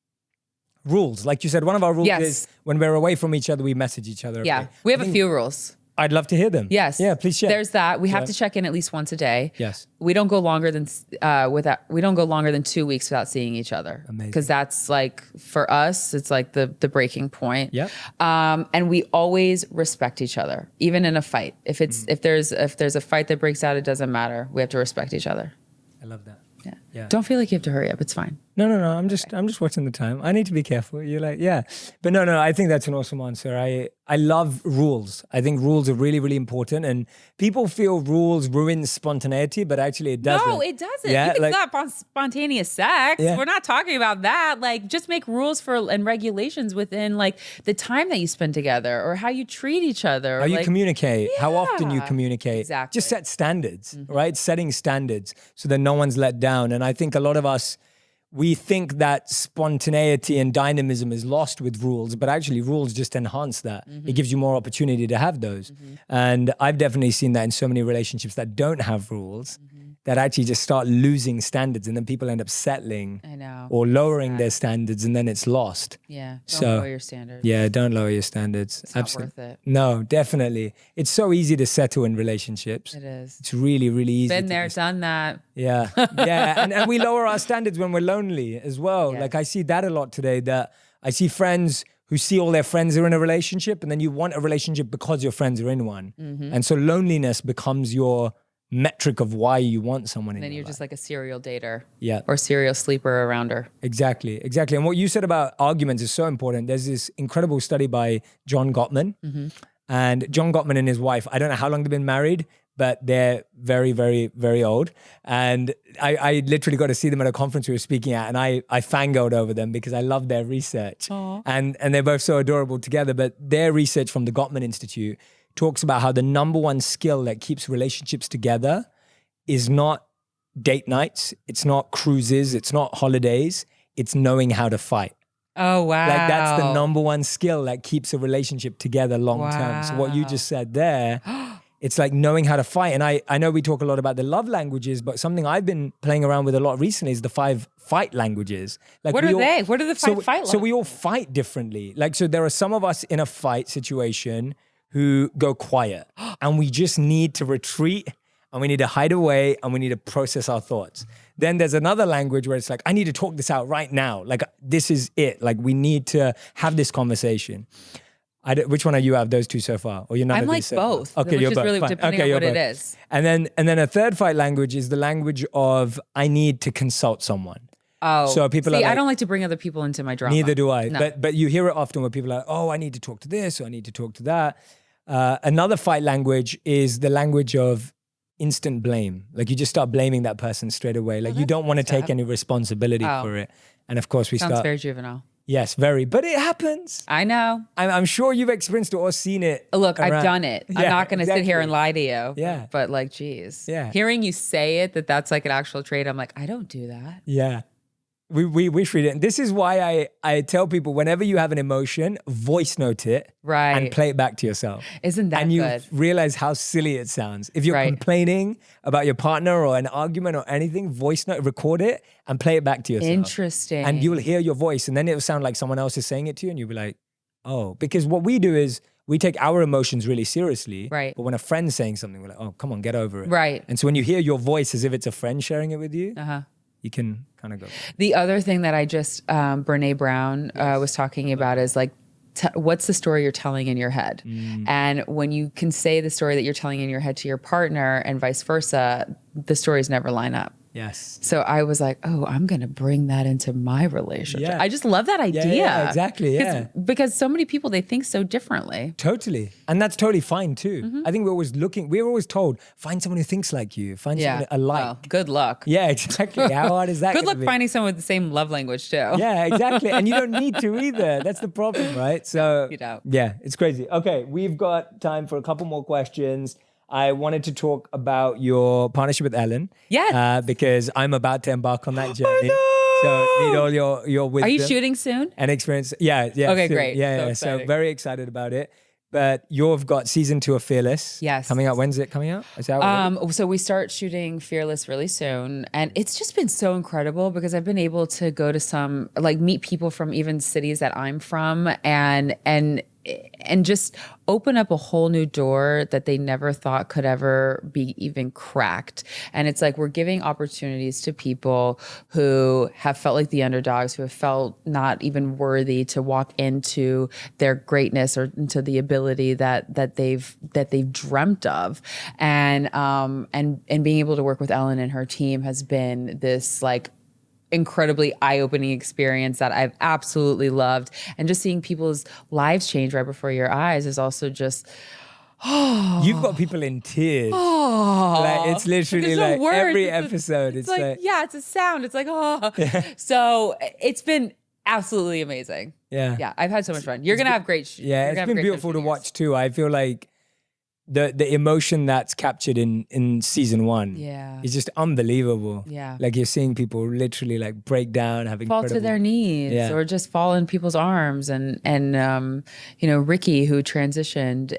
Rules. Like you said, one of our rules is when we're away from each other, we message each other. Yeah, we have a few rules. I'd love to hear them. Yes. Yeah, please share. There's that. We have to check in at least once a day. Yes. We don't go longer than 2 weeks without seeing each other. Amazing. Because that's like, for us, it's like the breaking point. Yep. And we always respect each other, even in a fight. If there's a fight that breaks out, it doesn't matter. We have to respect each other. I love that. Yeah. Don't feel like you have to hurry up. It's fine. No. I'm just watching the time. I need to be careful. You're like, yeah. But no, I think that's an awesome answer. I love rules. I think rules are really, really important. And people feel rules ruin spontaneity, but actually it doesn't. No, it doesn't. Yeah, you can stop spontaneous sex. Yeah. We're not talking about that. Like, just make rules and regulations within like the time that you spend together, or how you treat each other. How you communicate, how often you communicate. Exactly. Just set standards, right? Setting standards so that no one's let down. And I think a lot of us, we think that spontaneity and dynamism is lost with rules, but actually rules just enhance that. It gives you more opportunity to have those. And I've definitely seen that in so many relationships that don't have rules, that actually just start losing standards, and then people end up settling or lowering their standards, and then it's lost. Yeah, don't lower your standards. Yeah, don't lower your standards. It's not worth it. No, definitely. It's so easy to settle in relationships. It is. It's really, really easy. Been there, done that. Yeah, yeah. And we lower our standards when we're lonely as well. Yeah. Like I see that a lot today, that I see friends who see all their friends are in a relationship, and then you want a relationship because your friends are in one. And so loneliness becomes your metric of why you want someone in your life. Then you're just like a serial dater. Yeah. Or serial sleeper around her. Exactly. And what you said about arguments is so important. There's this incredible study by John Gottman. And John Gottman and his wife, I don't know how long they've been married, but they're very, very, very old. And I literally got to see them at a conference we were speaking at, and I fangirled over them because I love their research. And they're both so adorable together. But their research from the Gottman Institute talks about how the number one skill that keeps relationships together is not date nights, it's not cruises, it's not holidays, it's knowing how to fight. Oh, wow. Like that's the number one skill that keeps a relationship together long term. So what you just said there, it's like knowing how to fight. And I know we talk a lot about the love languages, but something I've been playing around with a lot recently is the 5 fight languages. Like what are they? What are the 5 fight languages? So we all fight differently. Like, so there are some of us in a fight situation who go quiet, and we just need to retreat, and we need to hide away, and we need to process our thoughts. Then there's another language where it's like, I need to talk this out right now. Like, this is it. Like, we need to have this conversation. Which one are you out of those two so far? Or you're not? I'm like both. So okay, you're both. Really depending on what it is. And then a third fight language is the language of, I need to consult someone. Oh, so people are like, I don't like to bring other people into my drama. Neither do I. No. But you hear it often where people are like, oh, I need to talk to this, or I need to talk to that. Another fight language is the language of instant blame. Like you just start blaming that person straight away. Like you don't want to take any responsibility for it. And of course Sounds very juvenile. Yes, very. But it happens. I know. I'm sure you've experienced it or seen it. Look, I've around. done it. I'm Yeah, not going to sit here exactly. and lie to you. Yeah. But like, geez. Yeah. Hearing you say it, that's like an actual trait. I'm like, I don't do that. Yeah. We treat it. And this is why I tell people whenever you have an emotion, voice note it Right. and play it back to yourself. Isn't that and you good? realize how silly it sounds. If you're Right. complaining about your partner or an argument or anything, voice note, record it and play it back to yourself. Interesting. And you'll hear your voice and then it'll sound like someone else is saying it to you and you'll be like, oh, because what we do is we take our emotions really seriously. Right. But when a friend's saying something, we're like, oh, come on, get over it. Right. And so when you hear your voice as if it's a friend sharing it with you, you can kind of go. The other thing that I just, Brene Brown was talking about is like, what's the story you're telling in your head? And when you can say the story that you're telling in your head to your partner and vice versa, the stories never line up. Yes. So I was like, oh, I'm going to bring that into my relationship. Yeah. I just love that idea. Yeah, exactly. Yeah. Because so many people, they think so differently. Totally. And that's totally fine too. I think we're always told, find someone who thinks like you, find someone alike. Well, good luck. Yeah, exactly. How hard is that? Good luck finding someone with the same love language too. Yeah, exactly. And you don't need to either. That's the problem, right? So, You don't. yeah, it's crazy. Okay, we've got time for a couple more questions. I wanted to talk about your partnership with Ellen. Yes. Because I'm about to embark on that journey. So need all your wisdom. Are you shooting soon? And experience. Yeah. Okay, soon. great. Yeah. So very excited about it. But you've got season 2 of Fearless. Yes. Coming out. When's it coming out? Is that already? So we start shooting Fearless really soon. And it's just been so incredible because I've been able to go to meet people from even cities that I'm from and just open up a whole new door that they never thought could ever be even cracked. And it's like we're giving opportunities to people who have felt like the underdogs, who have felt not even worthy to walk into their greatness or into the ability that they've dreamt of. And being able to work with Ellen and her team has been this like incredibly eye-opening experience that I've absolutely loved. And just seeing people's lives change right before your eyes is also just, You've got people in tears. Like it's literally like every episode. It's like, yeah, it's a sound. It's like, So it's been absolutely amazing. Yeah. I've had so much fun. You're going to have great. It's been beautiful to watch too. I feel like the emotion that's captured in season 1 is just unbelievable. Yeah. Like you're seeing people literally like break down, having fall to their knees or just fall in people's arms. And Ricky, who transitioned,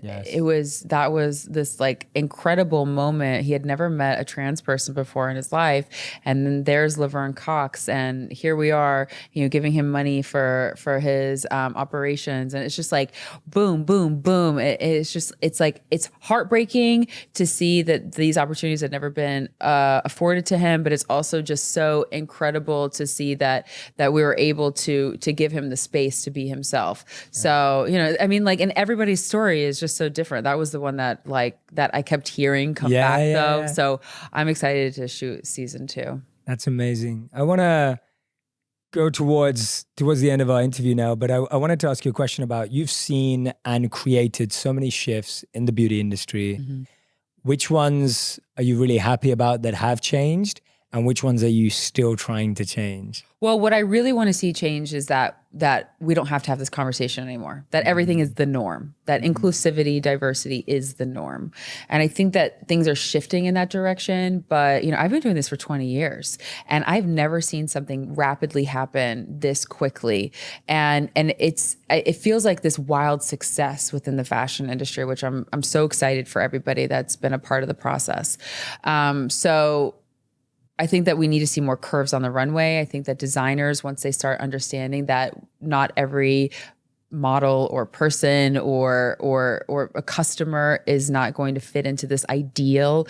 that was this like incredible moment. He had never met a trans person before in his life. And then there's Laverne Cox, and here we are, giving him money for his operations. And it's just like, boom, boom, boom. It's heartbreaking to see that these opportunities had never been afforded to him, but it's also just so incredible to see that we were able to give him the space to be himself. So, and everybody's story is just so different. That was the one that I kept hearing come back though. So I'm excited to shoot season 2. That's amazing. I want to go towards the end of our interview now, but I wanted to ask you a question about, you've seen and created so many shifts in the beauty industry. Mm-hmm. Which ones are you really happy about that have changed? And which ones are you still trying to change? Well, what I really want to see change is that we don't have to have this conversation anymore, that everything is the norm, that inclusivity, diversity is the norm. And I think that things are shifting in that direction. But, I've been doing this for 20 years and I've never seen something rapidly happen this quickly. And it feels like this wild success within the fashion industry, which I'm so excited for everybody that's been a part of the process. So I think that we need to see more curves on the runway. I think that designers, once they start understanding that not every model or person or a customer is not going to fit into this ideal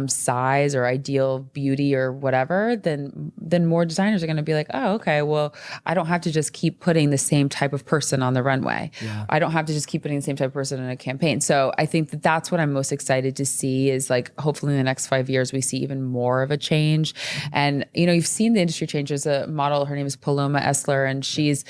size or ideal beauty or whatever, then more designers are going to be like, oh, okay, well, I don't have to just keep putting the same type of person on the runway. Yeah. I don't have to just keep putting the same type of person in a campaign. So I think that that's what I'm most excited to see is like, hopefully in the next 5 years, we see even more of a change. And, you've seen the industry change. There's a model, her name is Paloma Essler, and she's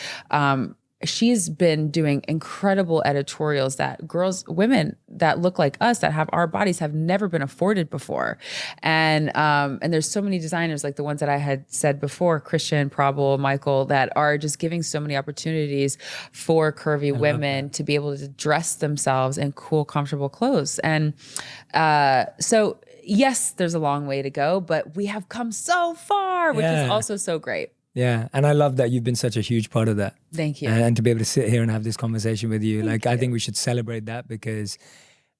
she's been doing incredible editorials that women that look like us, that have our bodies, have never been afforded before. And there's so many designers, like the ones that I had said before, Christian, Prabal, Michael, that are just giving so many opportunities for curvy women to be able to dress themselves in cool, comfortable clothes. And so yes, there's a long way to go, but we have come so far, which is also so great. Yeah. And I love that you've been such a huge part of that. Thank you. And to be able to sit here and have this conversation with you, I think we should celebrate that, because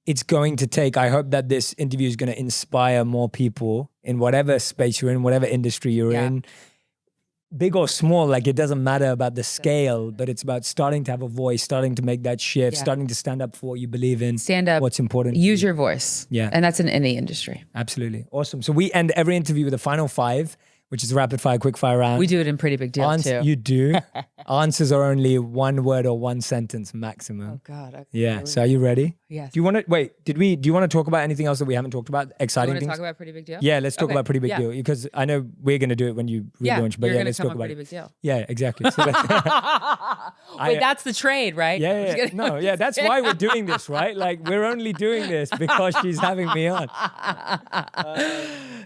it's going to take, I hope that this interview is going to inspire more people in whatever space you're in, whatever industry you're in, big or small. It doesn't matter about the scale, but it's about starting to have a voice, starting to make that shift, starting to stand up for what you believe in, stand up, what's important. Use your voice. Yeah. And that's in any industry. Absolutely. Awesome. So we end every interview with a final 5, which is a rapid fire, quick fire round. We do it in Pretty Big Deal too. You do. Answers are only 1 word or 1 sentence maximum. Oh God. Okay. Yeah. So are you ready? Yes. Do you want to wait? Do you want to talk about anything else that we haven't talked about? Exciting You things? want to talk about Pretty Big Deal? Yeah, let's talk about Pretty Big Deal, because I know we're going to do it when you relaunch. But you're let's come talk on about Pretty it. Big Deal. Yeah, exactly. So Wait, that's the trade, right? Yeah. No, yeah. That's why we're doing this, right? We're only doing this because she's having me on.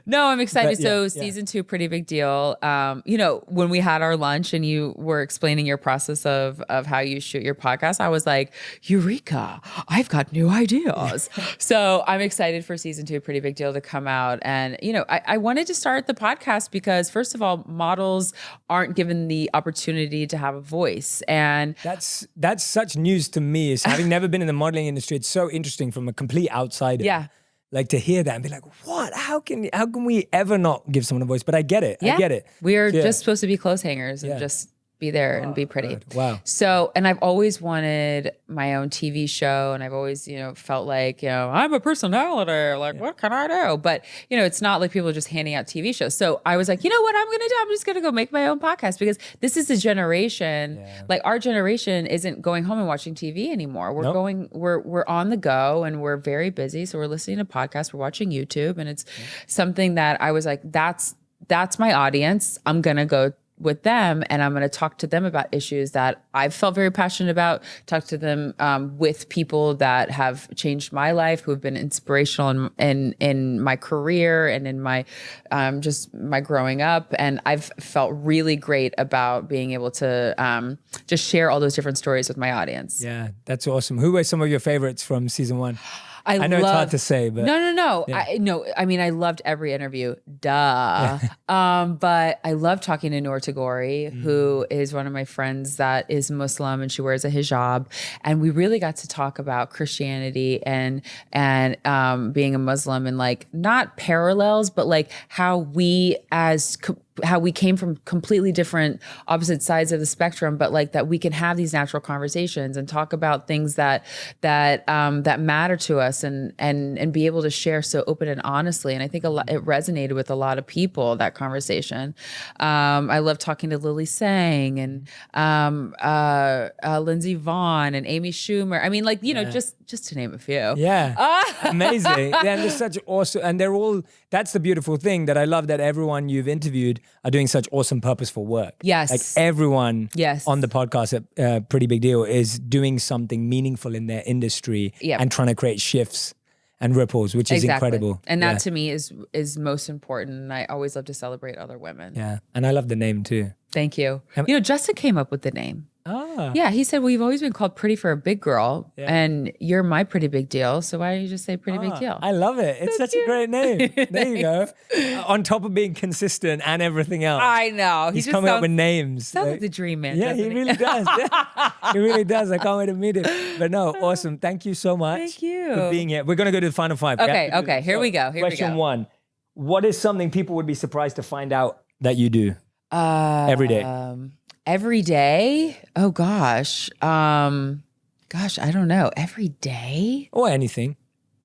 No, I'm excited. So season 2, Pretty Big Deal. When we had our lunch and you were explaining your process of how you shoot your podcast, I was like, Eureka, I've got new ideas. So I'm excited for season 2, Pretty Big Deal, to come out. And, I wanted to start the podcast because, first of all, models aren't given the opportunity to have a voice. And that's such news to me. Is having never been in the modeling industry, it's so interesting from a complete outsider. Yeah. To hear that and be like, what? How can we ever not give someone a voice? But I get it. Yeah. I get it. We're just supposed to be clothes hangers and just be there and be pretty. God. Wow. So, and I've always wanted my own TV show, and I've always, felt like, I'm a personality. What can I do? But, it's not like people are just handing out TV shows. So I was like, you know what I'm going to do? I'm just going to go make my own podcast, because this is a generation, our generation isn't going home and watching TV anymore. We're we're on the go, and we're very busy. So we're listening to podcasts, we're watching YouTube, and it's something that I was like, that's my audience. I'm going to go with them, and I'm going to talk to them about issues that I've felt very passionate about, talk to them with people that have changed my life, who have been inspirational in my career and in my just my growing up. And I've felt really great about being able to just share all those different stories with my audience. Yeah, that's awesome. Who were some of your favorites from season 1? I know it's hard to say, but no. Yeah. I loved every interview. Duh. But I love talking to Noor Tagore, who is one of my friends that is Muslim, and she wears a hijab. And we really got to talk about Christianity and being a Muslim, and not parallels, but how we came from completely different opposite sides of the spectrum, but that we can have these natural conversations and talk about things that matter to us, and be able to share so open and honestly. And I think it resonated with a lot of people, that conversation. I love talking to Lily Sang and Lindsey Vonn and Amy Schumer. I mean, just to name a few. Yeah. Amazing. And they're such awesome, and they're all, that's the beautiful thing that I love, that everyone you've interviewed are doing such awesome, purposeful work. Yes. Everyone on the podcast at Pretty Big Deal is doing something meaningful in their industry and trying to create shifts and ripples, which is incredible. And that to me is most important. And I always love to celebrate other women. Yeah. And I love the name too. Thank you. Justin came up with the name. Ah. Yeah, he said, well, you've always been called pretty for a big girl, and you're my pretty big deal. So why don't you just say pretty big deal? I love it. It's such a great name. There you go. On top of being consistent and everything else. I know. He's coming up with names. Sounds like the dream man. Yeah, he really does. He really does. I can't wait to meet him. But no, awesome. Thank you so much. Thank you for being here. We're going to go to the final 5. Okay. Here we go. Question 1. What is something people would be surprised to find out that you do every day? Every day? Oh gosh. I don't know. Every day? Or anything.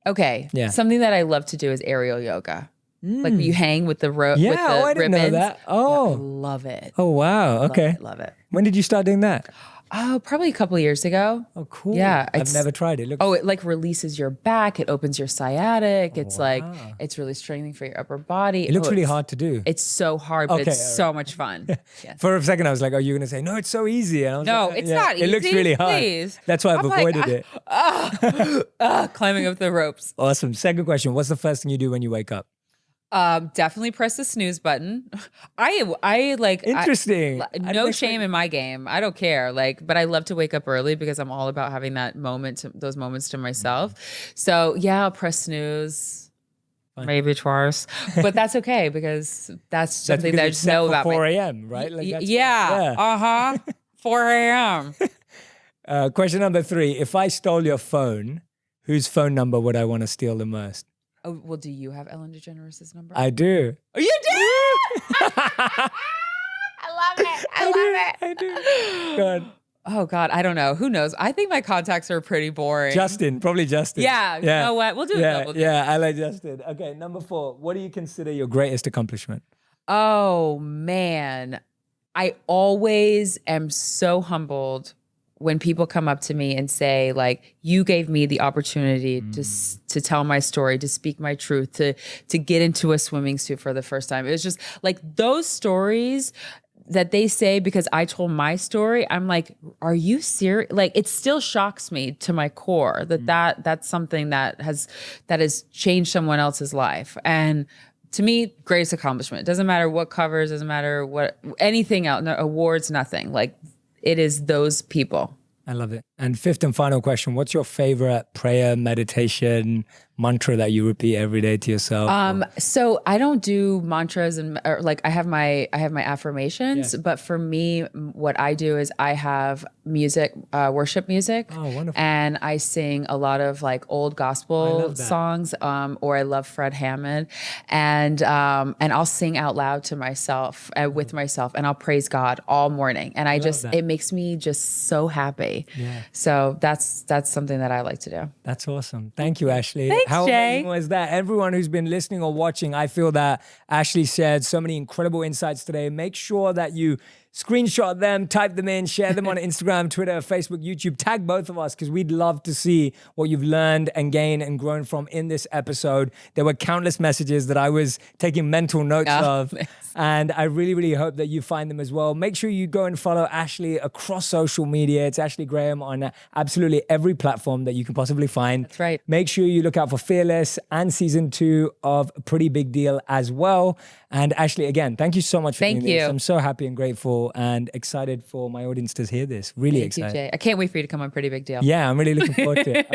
Okay. Yeah. Something that I love to do is aerial yoga. You hang with the rope. Yeah, with the I didn't know ribbons. that. Oh. Yeah, I love it. Oh, wow. Okay. Love it. When did you start doing that? Oh, probably a couple of years ago. Oh, cool. Yeah, I've never tried it. It like releases your back. It opens your sciatic. It's like, wow. it's really strengthening for your upper body. It looks really hard to do. It's so hard, but Okay, it's so much fun. Yes. For a second, I was like, "Are you going to say no? It's so easy." And I was No, like, it's not easy. It looks really hard. Please. That's why I've I'm like, avoided it. Climbing up the ropes. Awesome. Second question: what's the first thing you do when you wake up? Definitely press the snooze button. I like Interesting. no shame in my game. I don't care. Like, but I love to wake up early because I'm all about having those moments to myself. So yeah, I'll press snooze. Fine. Maybe twice, but that's okay because that's something that I just know about 4 a.m. right? Like yeah. 4 a.m. Question number 3: if I stole your phone, whose phone number would I want to steal the most? Oh, well, do you have Ellen DeGeneres' number? I do. Oh, you do? I love it. I do. Go on. Oh, God. I don't know. Who knows? I think my contacts are pretty boring. Probably Justin. Yeah. You know what? We'll do it. Yeah, I like Justin. Okay, number 4. What do you consider your greatest accomplishment? Oh, man. I always am so humbled when people come up to me and say, like, you gave me the opportunity to tell my story, to speak my truth, to get into a swimming suit for the first time. It was just like those stories that they say because I told my story. I'm like, are you serious? Like, it still shocks me to my core that's something that has changed someone else's life. And to me, greatest accomplishment. It doesn't matter what covers, doesn't matter what anything else, no awards, nothing. Like, it is those people. I love it. And 5th and final question: what's your favorite prayer, meditation, mantra that you repeat every day to yourself? So I don't do mantras or like I have my affirmations, but for me, what I do is I have music, worship music. Oh, wonderful. And I sing a lot of like old gospel songs, or I love Fred Hammond, and I'll sing out loud to myself, with myself, and I'll praise God all morning. And it makes me just so happy. Yeah. So that's something that I like to do. That's awesome. Thank you, Ashley. Thanks, How Jay. amazing was that? Everyone who's been listening or watching, I feel that Ashley shared so many incredible insights today. Make sure that you screenshot them, type them in, share them on Instagram, Twitter, Facebook, YouTube. Tag both of us because we'd love to see what you've learned and gained and grown from in this episode. There were countless messages that I was taking mental notes of. And I really, really hope that you find them as well. Make sure you go and follow Ashley across social media. It's Ashley Graham on absolutely every platform that you can possibly find. That's right. Make sure you look out for Fearless and season 2 of Pretty Big Deal as well. And Ashley, again, thank you so much for doing this. I'm so happy and grateful and excited for my audience to hear this. Really excited. Thank you, Jay. I can't wait for you to come on Pretty Big Deal. Yeah, I'm really looking forward to it.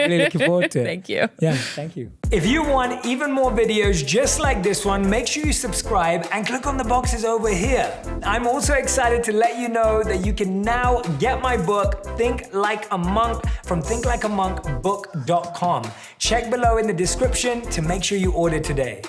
Thank you. Yeah, thank you. If you want even more videos just like this one, make sure you subscribe and click on the boxes over here. I'm also excited to let you know that you can now get my book, Think Like a Monk, from thinklikeamonkbook.com. Check below in the description to make sure you order today.